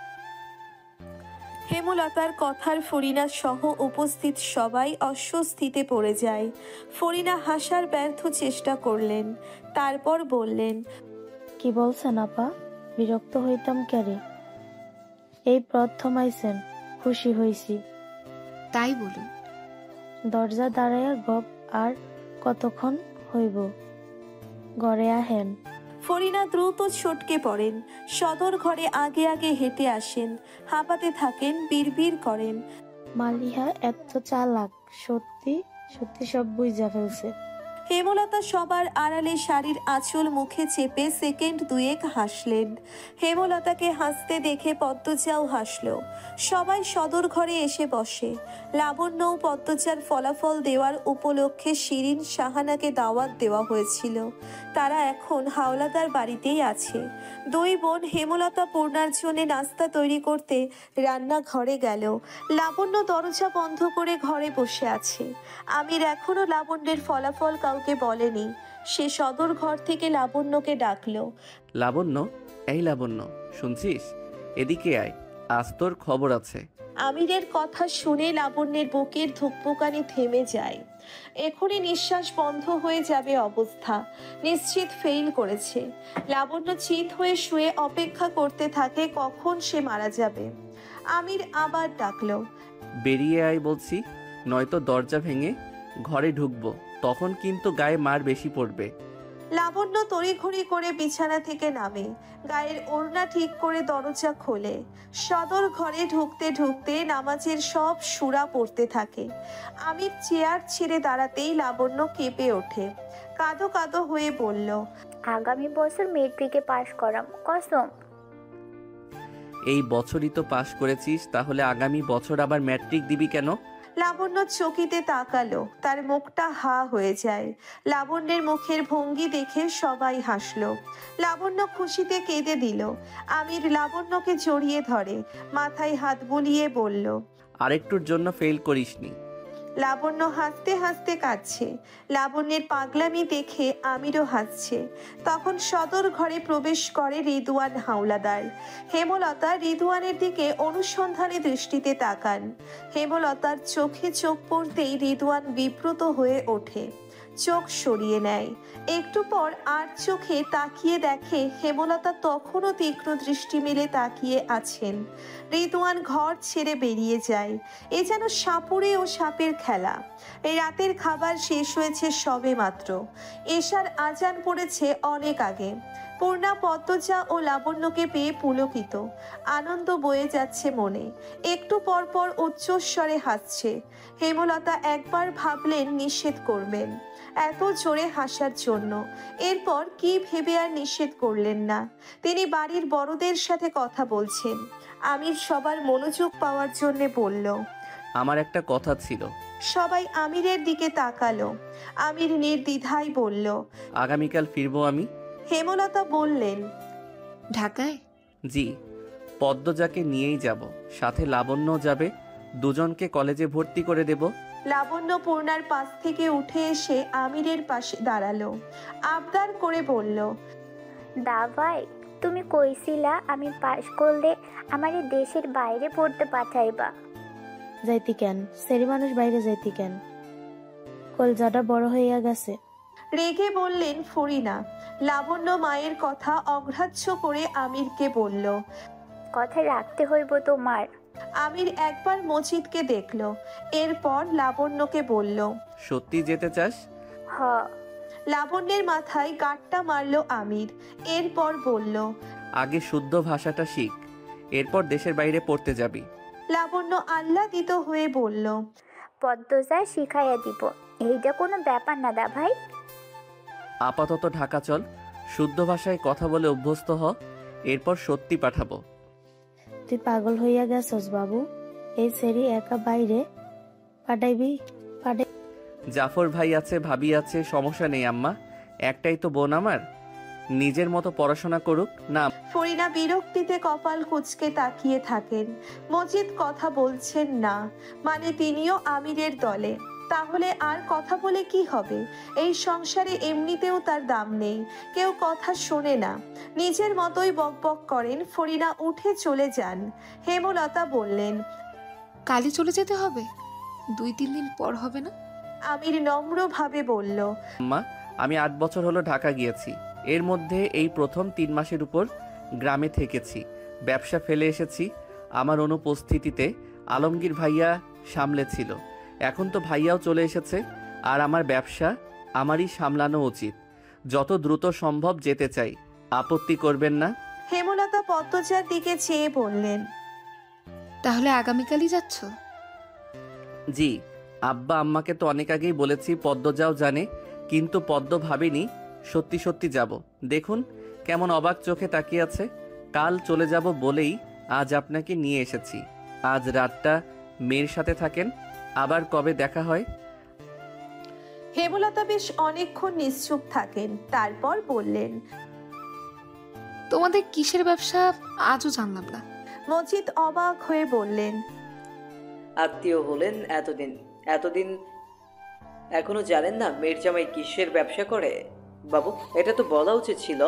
হেমলতার কথার ফরিনা সহ উপস্থিত সবাই অস্বস্তিতে পড়ে যায়। ফরিনা হাসার ব্যর্থ চেষ্টা করলেন, তারপর বললেন, কি বলছেন আপা? বিরক্ত হইতাম কেরে? এই প্রথম আইছেন, খুশি হইছি। তাই বলুন। দরজা দাঁড়াইয়া গপ আর কতক্ষণ হইব? ঘরে আহেন। ফরিনা দ্রুত ছটকে পড়েন। সদর ঘরে আগে আগে হেঁটে আসেন, হাঁপাতে থাকেন, বিড়বিড় করেন, মালিহা এত চালাক, সত্যি সত্যি সব বুঝা ফেলছে। হেমলতা সবার আড়ালে শাড়ির আঁচল মুখে চেপে সেকেন্ড 2 হাসলেন। হেমলতাকে হাসতে দেখে পদ্মজাও হাসল। সবাই সদর ঘরে এসে বসে। লাবণ্যও পদ্মজার ফলাফল দেওয়ার উপলক্ষে শিরিন সাহানাকে দাওয়াত দেওয়া হয়েছিল। তারা এখন হাওলাদার বাড়িতেই আছে। 2 বোন হেমলতা পূর্ণার জন্য নাস্তা তৈরি করতে রান্নাঘরে গেল। লাবণ্য দরজা বন্ধ করে ঘরে বসে আছে। আমির এখনো লাবণ্যের ফলাফল কাউকে বলেনি। সে সদর ঘর থেকে লাবণ্যকে ডাকলো। লাবণ্য, এই লাবণ্য, শুনছিস? এদিকে আয়, আজ তোর খবর আছে। আমিরের কথা শুনে লাবণ্যের বুকের ধুকপুকানি থেমে যায়। এখনই নিঃশ্বাস বন্ধ হয়ে যাবে অবস্থা, নিশ্চিত ফেইল করেছে। লাবণ্য চিত হয়ে শুয়ে অপেক্ষা করতে থাকে কখন সে মারা যাবে। আমির আবার ডাকলো, বেরিয়ে আয় বলছি, নয়তো দরজা ভেঙে ঘরে ঢুকবো, তখন কিন্তু গায়ে মার বেশি পড়বে। লাবণ্য তড়িঘড়ি করে বিছানা থেকে নামে, গায়ের ওড়না ঠিক করে দরজা খোলে। সদর ঘরে ঢুকতে ঢুকতে নামাজের সব সূরা পড়তে থাকে। আমির চেয়ার ছেড়ে দাঁড়াতেই লাবণ্য কেঁপে ওঠে, কাঁদো কাঁদো হয়ে বলল, আগামী বছর মেট্রিকে পাশ করাম কসম। এই বছরই তো পাশ করেছিস, তাহলে আগামী বছর আবার ম্যাট্রিক দিবি কেন? লাবণ্য চকিতে তাকালো, তার মুখটা হা হয়ে যায়। লাবণ্যের মুখের ভঙ্গি দেখে সবাই হাসলো। লাবণ্য খুশিতে কেঁদে দিল। আমির লাবণ্যকে জড়িয়ে ধরে, মাথায় হাত বুলিয়ে বলল, আরেকটুর জন্য ফেল করিসনি। লাবণ্য হাসতে হাসতে কাঁদছে। লাবণ্যের পাগলামি দেখে আমিরও হাসছে। তখন সদর ঘরে প্রবেশ করে রিদওয়ান হাওলাদার। হেমলতা রিদওয়ানের দিকে অনুসন্ধানী দৃষ্টিতে তাকান। হেমলতার চোখে চোখ পড়তেই রিদওয়ান বিব্রত হয়ে ওঠে, চোখ সরিয়ে নেয়। একটু পর আর চোখে তাকিয়ে দেখে হেমলতা তখনও তীক্ষ্ণ দৃষ্টি মেলে তাকিয়ে আছেন। রিদওয়ান ঘর ছেড়ে বেরিয়ে যায়। এ যেন সাপুড়ে ও সাপের খেলা। এই রাতের খাবার শেষ হয়েছে সবে মাত্র। এশার আজান পড়েছে অনেক আগে। পূর্ণা পদ্মজা ও লাবণ্যকে পেয়ে পুলকিত, আনন্দ বয়ে যাচ্ছে মনে। একটু পর পর উচ্চস্বরে হাসছে। হেমলতা একবার ভাবলেন নিষেধ করবেন এত জোরে হাসার জন্য, এরপর কি ভেবে আর নিষেধ করলেন না। তিনি বাড়ির বড়দের সাথে কথা বলছেন। আমির সবার মনোযোগ পাওয়ার জন্য বলল, আমার একটা কথা ছিল। সবাই আমিরের দিকে তাকালো। আমির নির্দ্বিধায় বলল, আগামীকাল ফিরবো আমি। হেমলতা বললেন, ঢাকায়? জি, পদ্মজাকে নিয়েই যাব, সাথে লাবণ্য যাবে। দুজনকে কলেজে ভর্তি করে দেব। লাবণ্য পূর্ণার পাশ থেকে উঠে এসে আমিরের পাশে দাঁড়ালো, আবদার করে বলল, দাভাই তুমি কইছিলা আমি পাশ করলে আমারে দেশের বাইরে পড়তে পাঠাইবা। যাইতি কেন? সেরি মানুষ বাইরে যাইতি কেন? কলজাটা বড় হইয়া গেছে। রেগে বললেন ফরিনা। লাবণ্য মায়ের কথা অগ্রাহ্য করে আমিরকে বলল, কথা রাখতে হইব তোমার। আমির একবার মজিদকে দেখল, এরপর লাবণ্যকে বলল, সত্যি যেতে চাস? হ। লাবণ্যের মাথায় গাঁটটা মারল আমির, এরপর বলল, আগে শুদ্ধ ভাষাটা শিখ, এরপর দেশের বাইরে পড়তে যাবি। লাবণ্য আহ্লাদিত হয়ে বলল, পদ্মজা শিখাইয়া দিব, এইটা কোনো ব্যাপার না দা ভাই। আপাতত ঢাকা চল, শুদ্ধ ভাষায় কথা বলে অভ্যস্ত হ, এরপর সত্যি পাঠাবো। তুই পাগল হইয়া গেছস বাবু? এই সেরি একা বাইরে পাঠাইবি? জাফর ভাই আছে, ভাবি আছে, সমস্যা নেই আম্মা, একটাই তো বোন আমার, নিজের মতো পড়াশোনা করুক না। ফরিনা বিরক্তিতে কপাল কুঁচকে তাকিয়ে থাকেন। মজিদ কথা বলছেন না, মানে তিনিও আমিরের দলে। তাহলে আর কথা বলে কি হবে? এই সংসারে এমনিতেও তার দাম নেই, কেউ কথা শোনে না, নিজের মতোই বকবক করেন। ফরিনা উঠে চলে যান। হেমলতা বললেন, কালই চলে যেতে হবে? 2-3 দিন পর হবে না? আমির নম্রভাবে বলল, আম্মা, আমি 8 বছর হলো ঢাকা গিয়েছি, এর মধ্যে এই প্রথম 3 মাসের উপর গ্রামে থেকেছি, ব্যবসা ফেলে এসেছি। আমার অনুপস্থিতিতে আলমগীর ভাইয়া সামলেছিল, এখন তো ভাইয়াও চলে এসেছে, আর আমার ব্যবসা আমারই সামলানো উচিত। যত দ্রুত সম্ভব যেতে চাই, আপত্তি করবেন না? হেমলতা পদ্মজার দিকে চেয়ে বললেন, তাহলে আগামীকালই যাচ্ছ? জি, আব্বা আম্মাকে তো অনেক আগেই বলেছি, পদ্মজাও জানে, কিন্তু পদ্ম ভাবেনি সত্যি সত্যি যাব। দেখুন কেমন অবাক চোখে তাকিয়ে আছে। কাল চলে যাব বলেই আজ আপনাকে নিয়ে এসেছি। আজ রাতটা মেয়ের সাথে থাকেন, আবার কবে দেখা হয়। হেমলতা বেশ অনেকক্ষণ নিশ্চুপ থাকেন, তারপর বললেন, তোমাদের কিসের ব্যবসা আজও জানলাম না। মজিদ অবাক হয়ে বললেন, আত্মীয় হলেন এতদিন এখনো জানেন না মেয়ের জামাই কিসের ব্যবসা করে? বাবু, এটা তো বলা উচিত ছিল।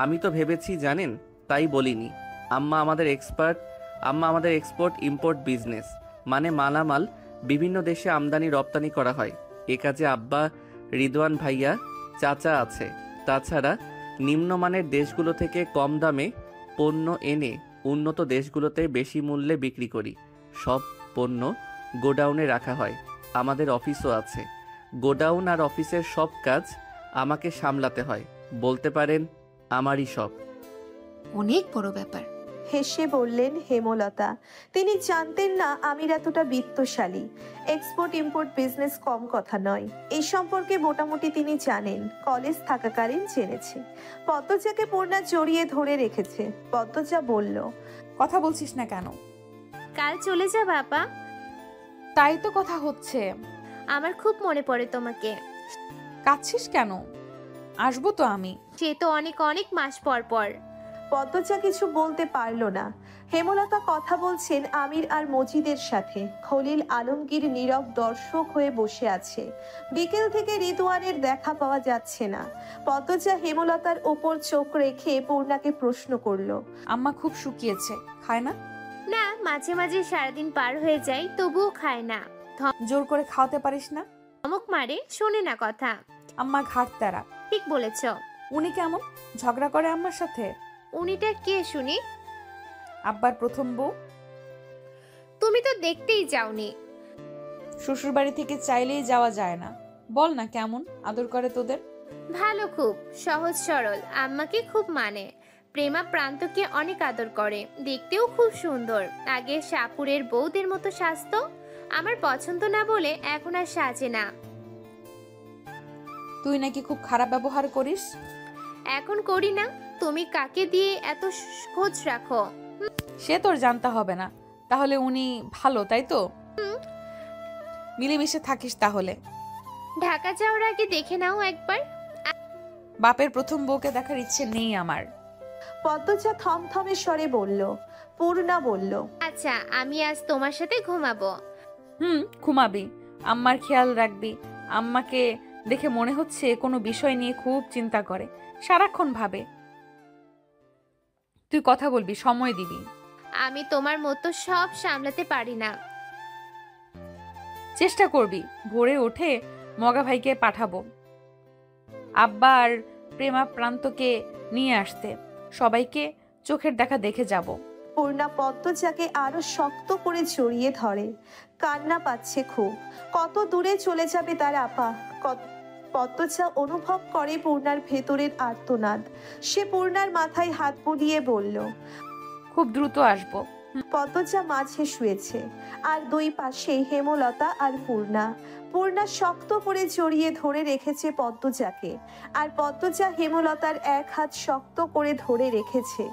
আমি তো ভেবেছি জানেন, তাই বলিনি। আম্মা আমাদের এক্সপার্ট আম্মা, আমাদের এক্সপোর্ট ইম্পোর্ট বিজনেস, মানে মালামাল বিভিন্ন দেশে আমদানি রপ্তানি করা হয়। এ কাজে আব্বা, রিদওয়ান ভাইয়া, চাচা আছে। তাছাড়া নিম্নমানের দেশগুলো থেকে কম দামে পণ্য এনে উন্নত দেশগুলোতে বেশি মূল্যে বিক্রি করি। সব পণ্য গোডাউনে রাখা হয়। আমাদের অফিসও আছে। গোডাউন আর অফিসের সব কাজ আমাকে সামলাতে হয়। বলতে পারেন আমারই সব। অনেক বড় ব্যাপার। হেসে বললেন হেমলতা। তিনি জানতেন না আমির এতটা বিত্তশালী। এক্সপোর্ট ইম্পোর্ট বিজনেস কম কথা নয়। এই সম্পর্কে মোটামুটি তিনি জানেন, কলেজ থাকাকালীন জেনেছে। পদ্মজাকে পূর্ণা জড়িয়ে ধরে রেখেছে। পদ্মজা বলল, কথা বলছিস না কেন? কাল চলে যা বাবা। তাই তো কথা হচ্ছে। আমার খুব মনে পড়ে তোমাকে। কাঁদছিস কেন? আসবো তো আমি। সে তো অনেক অনেক মাস পর পর। পদ্মজা কিছু বলতে পারল না। হেমলতা কথা বলছেন আমির আর মজিদের সাথে। খলিল আলমগীর নীরব দর্শক হয়ে বসে আছে। বিকেল থেকে রিদওয়ানের দেখা পাওয়া যাচ্ছে না। পদ্মজা হেমলতার ওপর চোখ রেখে পূর্ণাকে প্রশ্ন করলো, আম্মা খুব শুকিয়েছে, খায় না? না, মাঝে মাঝে সারাদিন পার হয়ে যায়, তবুও খায় না। জোর করে খাওয়াতে পারিস না? ধমক মারে, শোনে না কথা। আম্মা ঘাট তারা। ঠিক বলেছ। উনি কেমন? ঝগড়া করে আম্মার সাথে? উনিটা কে শুনি? আব্বার প্রথম বউ। তুমি তো দেখতেই যাওনি। শ্বশুর বাড়ি থেকে চাইলেই যাওয়া যায় না। বল না কেমন আদর করে তোদের? ভালো, খুব সহজ সরল। আম্মাকে খুব মানে। প্রেমা প্রান্তকে অনেক আদর করে। দেখতেও খুব সুন্দর। আগে শাহপুরের বউদের মতো সাজতো। আমার পছন্দ না বলে এখন আর সাজে না। তুই নাকি খুব খারাপ ব্যবহার করিস। এখন করি না। তুমি কাকে দিয়ে এত খোঁজ রাখো? সে তোর জানতে হবে না। তাহলে উনি ভালো, তাই তো? মিলেমিশে থাকিস তাহলে। ঢাকা যাওয়ার আগে দেখে নাও একবার। বাপের প্রথম বউকে দেখার ইচ্ছে নেই আমার। পদ্মজা থমথমে স্বরে বলল। পূর্ণা বলল, আচ্ছা, আমি আজ তোমার সাথে ঘুমাবো। ঘুমাবি। আম্মার খেয়াল রাখবি। আম্মাকে দেখে মনে হচ্ছে কোনো বিষয় নিয়ে খুব চিন্তা করে, সারাক্ষণ ভাবে। তুই কথা বলবি, সময় দিবি। আমি তোমার মতো সব সামলাতে পারি না। চেষ্টা করবি। ভোরে উঠে মগা ভাইকে পাঠাবো আব্বা আর প্রেমা প্রান্তকে নিয়ে আসতে। সবাইকে চোখের দেখা দেখে যাব। পূর্ণা পদ্মজাকে আরো শক্ত করে জড়িয়ে ধরে। কান্না পাচ্ছে খুব। কত দূরে চলে যাবে তার আপা। পদ্মজা অনুভব করে পূর্ণার ভেতরের আর্তনাদ। সে পূর্ণার মাথায় হাত বুলিয়ে বলল, খুব দ্রুত আসবো। পদ্মজা মাঝে শুয়েছে, আর দুই পাশে হেমলতা আর পূর্ণা। পূর্ণা শক্ত করে জড়িয়ে ধরে রেখেছে পদ্মজাকে, আর পদ্মজা হেমলতার এক হাত শক্ত করে ধরে রেখেছে।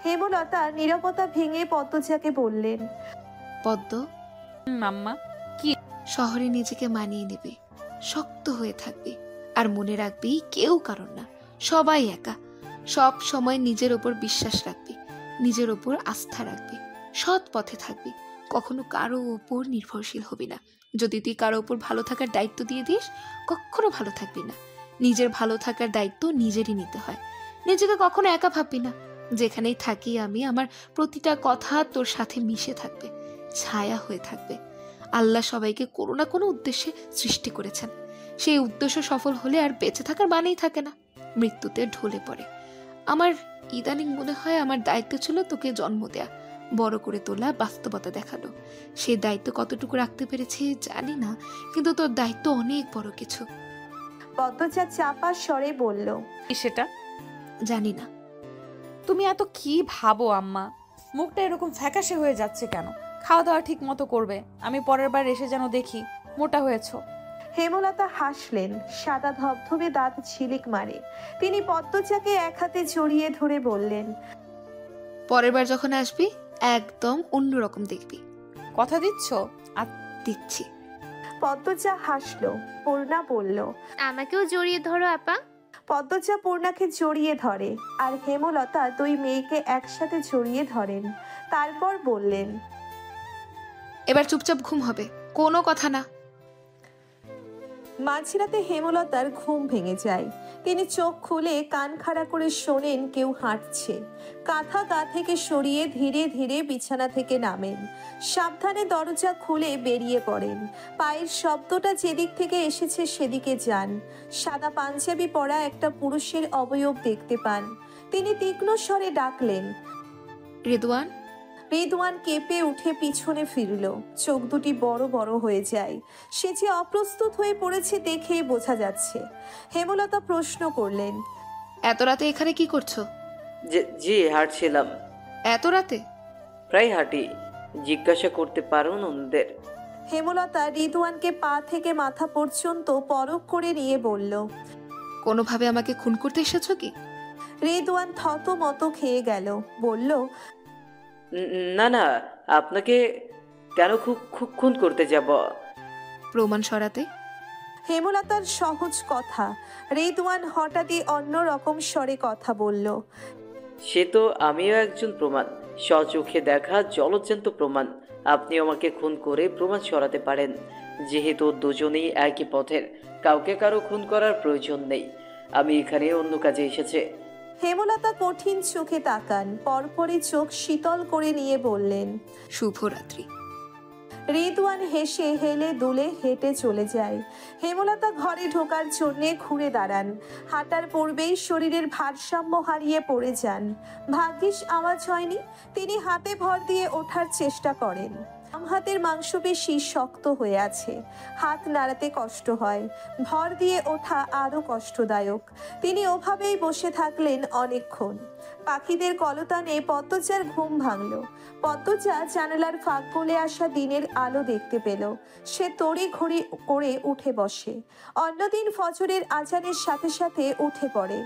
হেমলতা নীরবতা ভেঙে পদ্মজাকে বললেন, পদ্ম, মাম্মা। শহরে নিজেকে মানিয়ে নেবে, শক্ত হয়ে থাকবি, আর মনে রাখবি কেউ কারণ না, সবাই একা। সব সময় নিজের ওপর বিশ্বাস রাখবি, নিজের ওপর আস্থা রাখবি, সৎ পথে থাকবি, কখনো কারো ওপর নির্ভরশীল হবি না। যদি তুই কারো ওপর ভালো থাকার দায়িত্ব দিয়ে দিস, কখনো ভালো থাকবি না। নিজের ভালো থাকার দায়িত্ব নিজেরই নিতে হয়। নিজেকে কখনো একা ভাববি না। যেখানেই থাকি আমি, আমার প্রতিটা কথা তোর সাথে মিশে থাকবে, ছায়া হয়ে থাকবে। আল্লাহ সবাইকে কোনো না কোনো উদ্দেশ্যে সৃষ্টি করেছেন। সেই উদ্দেশ্য সফল হলে আর বেঁচে থাকার মানেই থাকে না, মৃত্যুতে ঢলে পড়ে। আমার ইদানিং মনে হয় আমার দায়িত্ব ছিল তোকে জন্ম দেয়া, বড় করে তোলা, বাস্তবতা দেখানো। সেই দায়িত্ব কতটুকু রাখতে পেরেছি জানি না, কিন্তু তোর দায়িত্ব অনেক বড় কিছু। পদ্মজা চাপা স্বরে বলল, সেটা জানি না। তুমি এত কি ভাবো আম্মা? মুখটা এরকম ফ্যাকাশে হয়ে যাচ্ছে কেন? খাওয়া দাওয়া ঠিক মতো করবে। আমি পরের বার এসে যেন দেখি মোটা হয়েছো। হেমলতা হাসলেন, সাদা ধবধবে দাঁত ঝিলিক মারে। তিনি পদ্মজাকে এক হাতে জড়িয়ে ধরে বললেন, পরের বার যখন আসবি একদম অন্যরকম দেখবি। কথা দিচ্ছ? দিচ্ছি। পদ্মজা হাসলো। পূর্ণা বলল, আমাকেও জড়িয়ে ধরো আপা। পদ্মজা পূর্ণাকে জড়িয়ে ধরে, আর হেমলতা দুই মেয়েকে একসাথে জড়িয়ে ধরেন। তারপর বললেন, এবার চুপচাপ ঘুম হবে, কোনো কথা না। মাঝরাতে হেমলতার ঘুম ভেঙে যায়। তিনি চোখ খুলে কান খাড়া করে শোনেন কেউ হাঁটছে। কাঁথা গা থেকে সরিয়ে ধীরে ধীরে বিছানা থেকে নামেন, সাবধানে দরজা খুলে বেরিয়ে পড়েন। পায়ের শব্দটা যেদিক থেকে এসেছে সেদিকে যান। সাদা পাঞ্জাবি পরা একটা পুরুষের অবয়ব দেখতে পান। তিনি তীক্ষ্ণ স্বরে ডাকলেন, রেদওয়ান। রেদওয়ান কেঁপে উঠে পিছনে ফিরল। চোখ দুটি বড় বড় হয়ে যায়। সে যে অপ্রস্তুত হয়ে পড়েছে দেখেই বোঝা যাচ্ছে। হেমলতা প্রশ্ন করলেন, এত রাতে এখানে কি করছো? জি হাঁটছিলাম। এত রাতে? প্রায় হাঁটি, জিজ্ঞাসা করতে পারুন অন্যদের। হেমলতা রিদওয়ানকে পা থেকে মাথা পর্যন্ত পরখ করে নিয়ে বলল, কোনোভাবে আমাকে খুন করতে এসেছো কি? রিদওয়ান থতমত খেয়ে গেল, বলল, না না, আপনাকে কেন খুন করতে যাব? প্রমাণ সরাতে। হেমলতার সহজ কথা। রিদওয়ান হঠাৎই অন্য রকম স্বরে কথা বলল, সে তো আমিও একজন প্রমাণ, স্বচোখে দেখা জলজ্যান্ত প্রমাণ। আপনি আমাকে খুন করে প্রমাণ সরাতে পারেন। যেহেতু দুজনেই একই পথের, কাউকে কারো খুন করার প্রয়োজন নেই। আমি এখানে অন্য কাজে এসেছে। হেমলতা কঠিন চোখে তাকান, পরপরই চোখ শীতল করে নিয়ে বললেন, শুভরাত্রি। রিদওয়ান হেসে হেলে দুলে হেঁটে চলে যায়। হেমলতা ঘরে ঢোকার জন্যে ঘুরে দাঁড়ান। হাঁটার পূর্বেই শরীরের ভারসাম্য হারিয়ে পড়ে যান। ভাগ্যিস আওয়াজ হয়নি। তিনি হাতে ভর দিয়ে ওঠার চেষ্টা করেন। বাম হাতের মাংসপেশি শক্ত হয়ে আছে, হাত নাড়াতে কষ্ট হয়। ভর দিয়ে ওঠা আরো কষ্টদায়ক। তিনি ওভাবেই বসে থাকলেন অনেকক্ষণ। পাখিদের কলতানে পদ্মজার ঘুম ভাঙল। পদ্মজা জানালার ফাঁক গলে আসা দিনের আলো দেখতে পেল। সে তড়ি ঘড়ি করে উঠে বসে। অন্যদিন ফজরের আজানের সাথে সাথে উঠে পড়ে।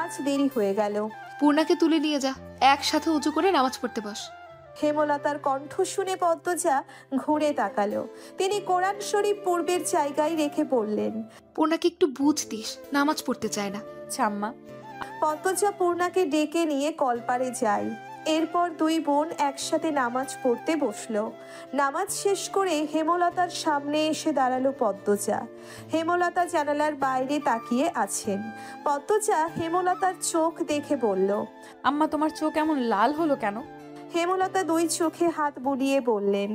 আজ দেরি হয়ে গেল। পূর্ণাকে তুলে নিয়ে যা, একসাথে উঁচু করে নামাজ পড়তে বস। হেমলতার কণ্ঠ শুনে পদ্মজা ঘুরে তাকালো। তিনি কোরআন শরীফ পূর্বের জায়গায় রেখে পড়লেন, পূর্ণাকে একটু বুঝ দিস, নামাজ পড়তে চায় না। ছাম্মা। পদ্মজা পূর্ণাকে ডেকে নিয়ে কলপারে যায়। এরপর দুই বোন একসাথে নামাজ পড়তে বসলো। নামাজ শেষ করে হেমলতার সামনে এসে দাঁড়ালো পদ্মজা। হেমলতা জানালার বাইরে তাকিয়ে আছেন। পদ্মজা হেমলতার চোখ দেখে বলল, আম্মা, তোমার চোখ এমন লাল হলো কেন? হেমলতা দুই চোখে হাত বুলিয়ে বললেন,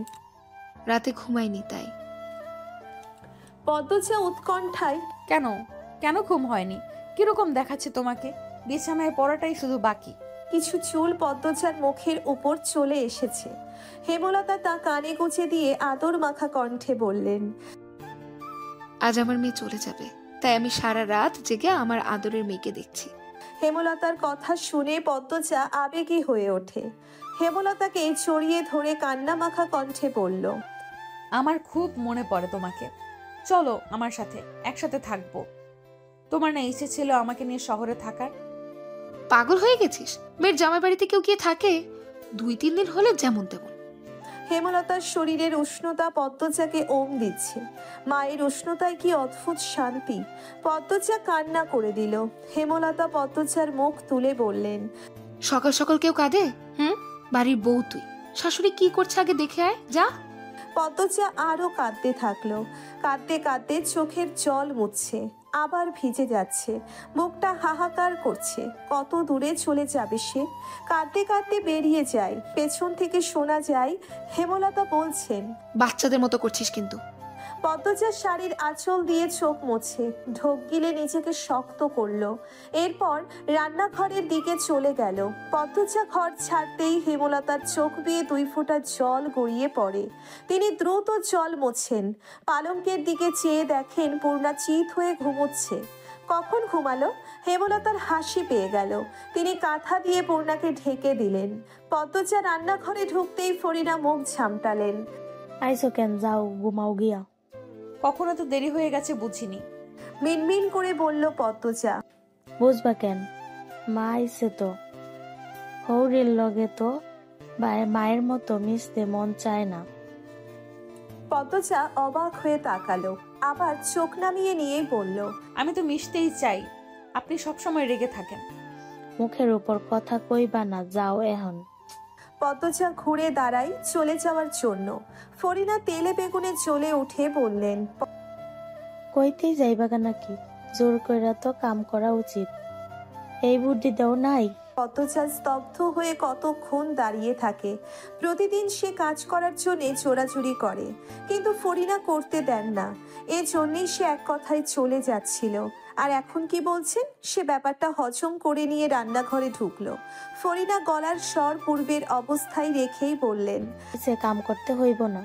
রাতে ঘুমাইনি তাই। পদ্মজা উৎকণ্ঠায়, কেন কেন ঘুম হয়নি? কিরকম দেখাচ্ছে তোমাকে? বিছানায় পড়াটাই শুধু বাকি। কিছু চুল পদ্মজার মুখের উপর চলে এসেছে। হেমলতা তা কানে গুঁজে দিয়ে আদর মাখা কণ্ঠে বললেন, আজ আমার মেয়ে চলে যাবে, তাই আমি সারা রাত জেগে আমার আদরের মেয়েকে দেখছি। হেমলতার কথা শুনে পদ্মজা আবেগী হয়ে ওঠে। হেমলতাকে জড়িয়ে ধরে কান্না মাখা কণ্ঠে বলল, আমার খুব মনে পড়ে তোমাকে। চলো আমার সাথে, একসাথে থাকবো। তোমার না ইচ্ছে ছিল আমাকে নিয়ে শহরে থাকার? পাগল হয়ে গেছিস? মেয়ের জামাই বাড়িতে কেউ গিয়ে থাকে? 2-3 দিন হলে যেমন তেমন। হেমলতার শরীরের উষ্ণতা পদ্মজাকে ওম দিচ্ছে। মায়ের উষ্ণতায় কি অদ্ভুত শান্তি। পদ্মজা কান্না করে দিল। হেমলতা পদ্মজার মুখ তুলে বললেন, সকাল সকাল কেউ কাঁদে? বাড়ির বউ তুই, শাশুড়ি কি করছে আগে দেখে আয়, যা। পদ্মজা আরো কাঁদতে থাকলো। কাঁদতে কাঁদতে চোখের জল মুছছে, আবার ভিজে যাচ্ছে। বুকটা হাহাকার করছে। কত দূরে চলে যাবে সে? কাঁদতে কাঁদতে বেরিয়ে যায়। পেছন থেকে শোনা যায় হেমলতা বলছেন, বাচ্চাদের মতো করছিস কিন্তু। পদ্মজা শাড়ির আঁচল দিয়ে চোখ মুছে ঢোক গিলে নিজেকে শক্ত করলো। এরপর রান্নাঘরের দিকে চলে গেল। পদ্মজা ঘর ছাড়তেই হেমলতার চোখ বেয়ে 2 ফোঁটা জল গড়িয়ে পড়ে। তিনি দ্রুত জল মোছেন। পালঙ্কের দিকে চেয়ে দেখেন পূর্ণা চিত হয়ে ঘুমোচ্ছে। কখন ঘুমালো? হেমলতার হাসি পেয়ে গেল। তিনি কাঁথা দিয়ে পূর্ণাকে ঢেকে দিলেন। পদ্মজা রান্নাঘরে ঢুকতেই ফরিনা মুখ ঝামটালেন। আইসো কেন, যাও ঘুমাও গিয়া। কখনো তো দেরি হয়ে গেছে বুঝিনি। মিনমিন করে বলল পদ্মজা। বুঝবা কেন, মা আইসে তো। হৌরির লগে তো মায়ের মতো মিশতে মন চায় না। পদ্মজা অবাক হয়ে তাকালো, আবার চোখ নামিয়ে নিয়ে বলল, আমি তো মিশতেই চাই, আপনি সবসময় রেগে থাকেন। মুখের উপর কথা কইবা না, যাও এখন। পদ্মজা ঘুরে দাঁড়াই চলে যাওয়ার জন্য। ফরিনা তেলে বেগুনে জ্বলে উঠে বললেন, কইতেই যাইবা নাকি? জোর কইরা তো কাম করা উচিত, এই বুদ্ধিটাও নাই। পদ্মজা স্তব্ধ হয়ে কতক্ষণ দাঁড়িয়ে থাকে। প্রতিদিন সে কাজ করার জন্য চোরাচুরি করে, কিন্তু ফরিনা করতে দেন না। এর জন্যই সে এক কথায় চলে যাচ্ছিল। আর এখন কি বলছেন? সে ব্যাপারটা হজম করে নিয়ে রান্নাঘরে ঢুকলো। ফরিনা গলার স্বর পূর্বের অবস্থায় রেখেই বললেন, সে কাম করতে হইব না।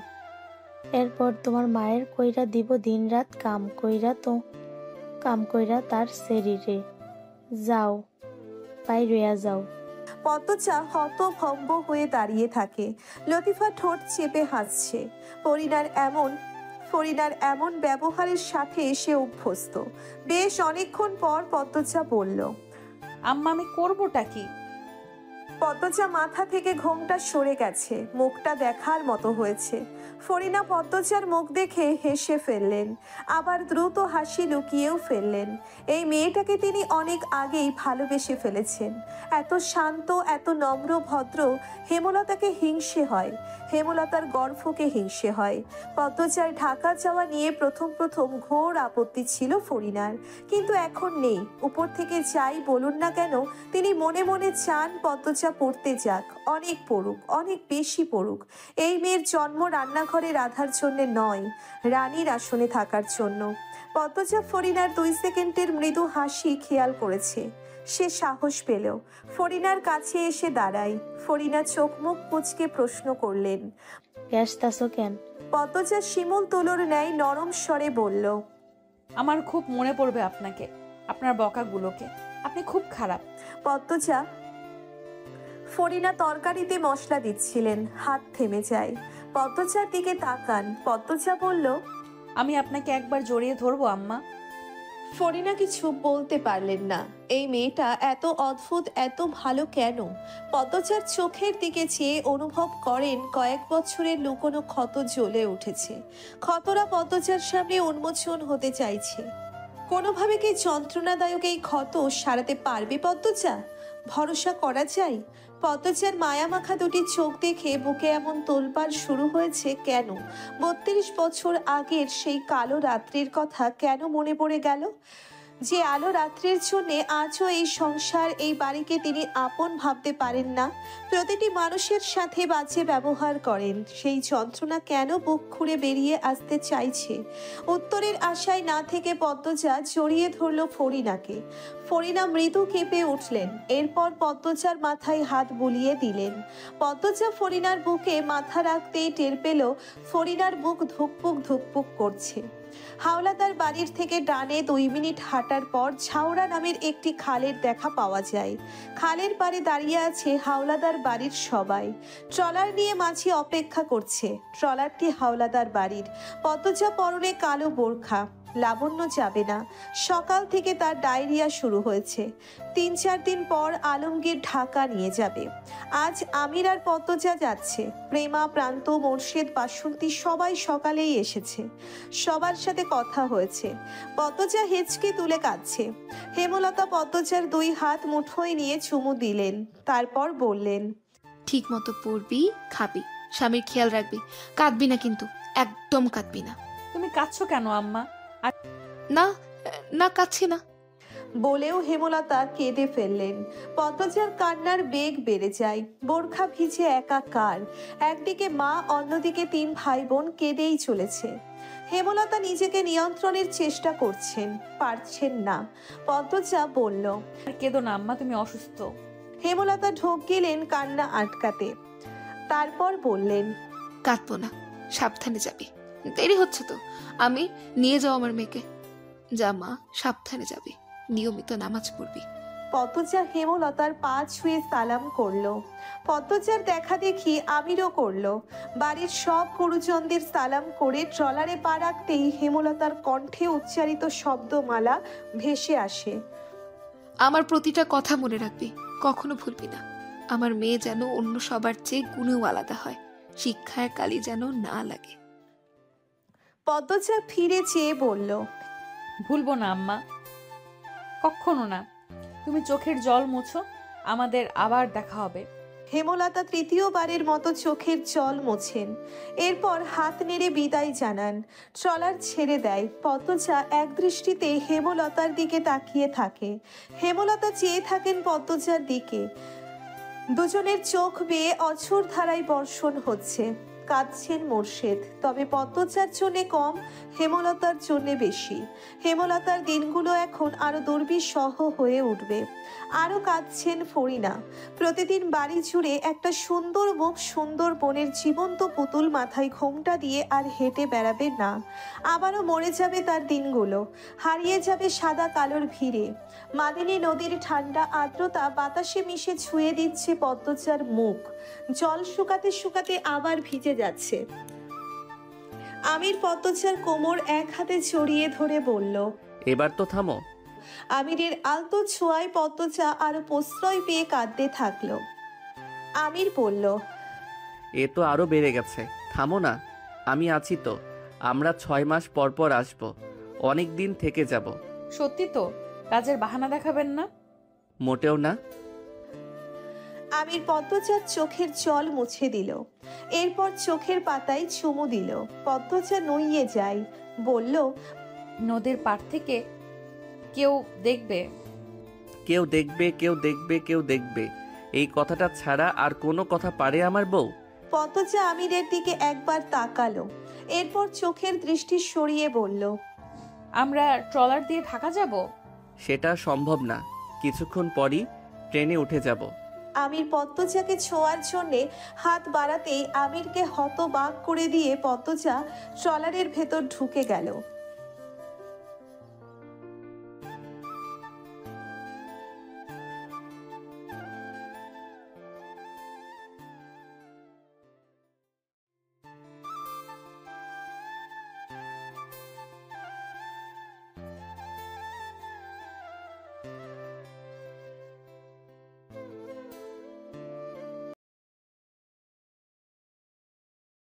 এরপর তোমার মায়ের কইরা দিব দিনরাত কাম কইরা তার শরীরে। যাও, বাইরে যাও। পদ্মজা হতভম্ব হয়ে দাঁড়িয়ে থাকে। লতিফা ঠোঁট চেপে হাসছে। ফরিনার এমন ব্যবহারের সাথে সে অভ্যস্ত। বেশ অনেকক্ষণ পর পদ্মজা বলল, আম্মা আমি করবোটা কি? পদ্মজা মাথা থেকে ঘোমটা সরে গেছে, মুখটা দেখার মতো হয়েছে। ফরিনা পদ্মজার মুখ দেখে হেসে ফেললেন, আবার দ্রুত হাসি লুকিয়েও ফেললেন। এই মেয়েটাকে তিনি অনেক আগেই ভালোবেসে ফেলেছেন। এত শান্ত, এত নম্র ভদ্র। হেমলতাকে হিংসে হয়, হেমলতার গর্ভকে হিংসে হয়। পদ্মজার ঢাকা যাওয়া নিয়ে প্রথম ঘোর আপত্তি ছিল ফরিনার, কিন্তু এখন নেই। উপর থেকে যাই বলুন না কেন, তিনি মনে মনে চান পদ্মজা পড়তে যাক, অনেক পড়ুক, অনেক বেশি পড়ুক। এই মেয়ের জন্ম রান্নাঘরে রাধার জন্য নয়, রানীর আসনে থাকার জন্য। পদ্মজা ফরিনার 2 সেকেন্ডের মৃদু হাসি খেয়াল করেছে। সে সাহস পেল, ফরিনার কাছে এসে দাঁড়ায়। ফরিনা চোখ মুখ কুঁচকে প্রশ্ন করলেন, গ্যাসতাছো কেন? পদ্মজা শিমুল তুলোর ন্যায় নরম স্বরে বলল, আমার খুব মনে পড়বে আপনাকে, আপনার বকাগুলোকে। আপনি খুব খারাপ। পদ্মজা ফরিনা তরকারিতে মশলা দিচ্ছিলেন, হাত থেমে যায়। পদ্মজার দিকে তাকান। পদ্মজা বলল, আমি আপনাকে একবার জড়িয়ে ধরবো আম্মা? ফরিনা কিছু বলতে পারলেন না। এই মেয়েটা এত অদ্ভুত, এত ভালো কেন? পদ্মজার চোখের দিকে চেয়ে অনুভব করেন কয়েক বছরের লুকোনো ক্ষত জ্বলে উঠেছে। ক্ষতরা পদ্মজার সামনে উন্মোচন হতে চাইছে। কোনোভাবে কি যন্ত্রণাদায়ক এই ক্ষত সারাতে পারবে পদ্মজা? ভরসা করা যায়? পদ্মজার মায়ামাখা দুটি চোখ দেখে বুকে এমন তোলপাড় শুরু হয়েছে কেন? 32 বছর আগের সেই কালো রাত্রির কথা কেন মনে পড়ে গেল? যে আলো রাত্রির জন্য আজও এই সংসার, এই বাড়িকে তিনি আপন ভাবতে পারেন না। প্রতিটি মানুষের সাথে বাজে ব্যবহার করেন। সেই যন্ত্রণা কেন বুক খুঁড়ে বেরিয়ে আসতে চাইছে? উত্তরের আশায় না থেকে পদ্মজা জড়িয়ে ধরল ফরিনাকে। ফরিনা মৃদু কেঁপে উঠলেন। এরপর পদ্মজার মাথায় হাত বুলিয়ে দিলেন। পদ্মজা ফরিনার বুকে মাথা রাখতেই টের পেল ফরিনার বুক ধুকপুক ধুকপুক করছে। হাওলাদার বাড়ির থেকে ডানে 2 মিনিট হাঁটার পর ঝাউরা নামের একটি খালের দেখা পাওয়া যায়। খালের পাড়ে দাঁড়িয়ে আছে হাওলাদার বাড়ির সবাই। ট্রলার নিয়ে মাঝি অপেক্ষা করছে। ট্রলারটি হাওলাদার বাড়ির। পদ্মজা পরনে কালো বোরখা। লাবণ্য যাবে না। সকাল থেকে তার ডায়রিয়া শুরু হয়েছে। 3-4 দিন পর আলমগীর ঢাকা নিয়ে যাবে। আজ আমির আর পদ্মজা যাচ্ছে। প্রেমা, প্রান্ত, মোর্শেদ, বাসন্তী সবাই সকালেই এসেছে। সবার সাথে কথা হয়েছে। পদ্মজা হেঁচকি তুলে কাঁদছে। হেমলতা পদ্মজার 2 হাত মুঠোয় নিয়ে চুমু দিলেন, তারপর বললেন, ঠিক মতো পড়বি, খাবি, স্বামীর খেয়াল রাখবি, কাঁদবি না কিন্তু, একদম কাঁদবি না। তুমি কাঁদছো কেন আম্মা? না না, কাঁদছি না বলেও হেমলতা কেঁদে ফেললেন। পদ্মজার কান্নার বেগ বেড়ে যায়। বোরখা ভিজে একাকার। একদিকে মা, অন্যদিকে 3 ভাই বোন কেঁদেই চলেছে। হেমলতা নিজেকে নিয়ন্ত্রণের চেষ্টা করছেন, পারছেন না। পদ্মজা বলল, কেঁদো না আম্মা, তুমি অসুস্থ। হেমলতা ঢোক গেলেন কান্না আটকাতে। তারপর বললেন, কাঁদবো না, সাবধানে যাবি, দেরি হচ্ছে তো। আমি নিয়ে যাও আমার মেয়েকে। যা মা, সাবধানে যাবি, নিয়মিত নামাজ পড়বি। পদ্মজা হেমলতার পা ছুঁয়ে সালাম করলো। পদ্মজার দেখা দেখি আমিরও করলো। বাড়ির সব গুরুজনদের সালাম করে ট্রলারে পা রাখতেই হেমলতার কণ্ঠে উচ্চারিত শব্দমালা ভেসে আসে, আমার প্রতিটা কথা মনে রাখবি, কখনো ভুলবি না। আমার মেয়ে যেন অন্য সবার চেয়ে গুণেও আলাদা হয়, শিক্ষায় কালি যেন না লাগে। পদ্মজা ফিরে চেয়ে বলল, ভুলবো না আম্মা, কখনো না। তুমি চোখের জল মুছো, আমাদের আবার দেখা হবে। হেমলতা তৃতীয়বারের মতো চোখের জল মোছেন, এরপর হাত নেড়ে বিদায় জানান। ট্রলার ছেড়ে দেয়। পদ্মজা এক দৃষ্টিতে হেমলতার দিকে তাকিয়ে থাকে। হেমলতা চেয়ে থাকেন পদ্মজার দিকে। দুজনের চোখ বেয়ে অঝোর ধারায় বর্ষণ হচ্ছে। কাঁদছেন মোর্শেদ, তবে পদ্মজার জন্যে কম, হেমলতার জন্যে বেশি। হেমলতার দিনগুলো এখন আরো দুর্বিষহ হয়ে উঠবে। আরো কাঁদছেন ফরিনা। প্রতিদিন বাড়ি জুড়ে একটা সুন্দর মুখ সুন্দর বোনের জীবন্ত পুতুল মাথায় ঘোমটা দিয়ে আর হেঁটে বেড়াবে না। আবারও মরে যাবে তার দিনগুলো, হারিয়ে যাবে সাদা কালোর ভিড়ে। মাদিনী নদীর ঠান্ডা আর্দ্রতা বাতাসে মিশে ছুঁয়ে দিচ্ছে পদ্মজার মুখ। জল শুকাতে শুকাতে আবার ভিজে যাচ্ছে। আমির পদ্মজার কোমর এক হাতে জড়িয়ে ধরে বলল, এবার তো থামো। আমিরের আলতো ছোঁয়ায় পদ্মজা আরো প্রশ্রয় পেয়ে কাঁদতে থাকলো। আমির বলল, এ তো আরো বেড়ে গেছে, থামো না। আমি আছি তো, আমরা 6 মাস পর পর আসবো, অনেক দিন থেকে যাব। সত্যি তো? কাজের বাহানা দেখাবেন না? মোটেও না। আমির পদ্মজার চোখের জল মুছে দিল, এরপর চোখের পাতায় চুমু দিল। পদ্মজা নুইয়ে যায়, বলল, নদীর পাড় থেকে কেউ দেখবে? কেউ দেখবে, কেউ দেখবে, কেউ দেখবে, এই কথাটা ছাড়া আর কোনো কথা পারে আমার বউ? পদ্মজা আমিরের দিকে একবার তাকালো, এরপর চোখের দৃষ্টি সরিয়ে বলল, আমরা ট্রলার দিয়ে ঢাকা যাব? সেটা সম্ভব না, কিছুক্ষণ পরই ট্রেনে উঠে যাব। আমির পদ্মজাকে ছোঁয়ার জন্যে হাত বাড়াতেই আমিরকে হতবাক করে দিয়ে পদ্মজা ট্রলারের ভেতর ঢুকে গেল।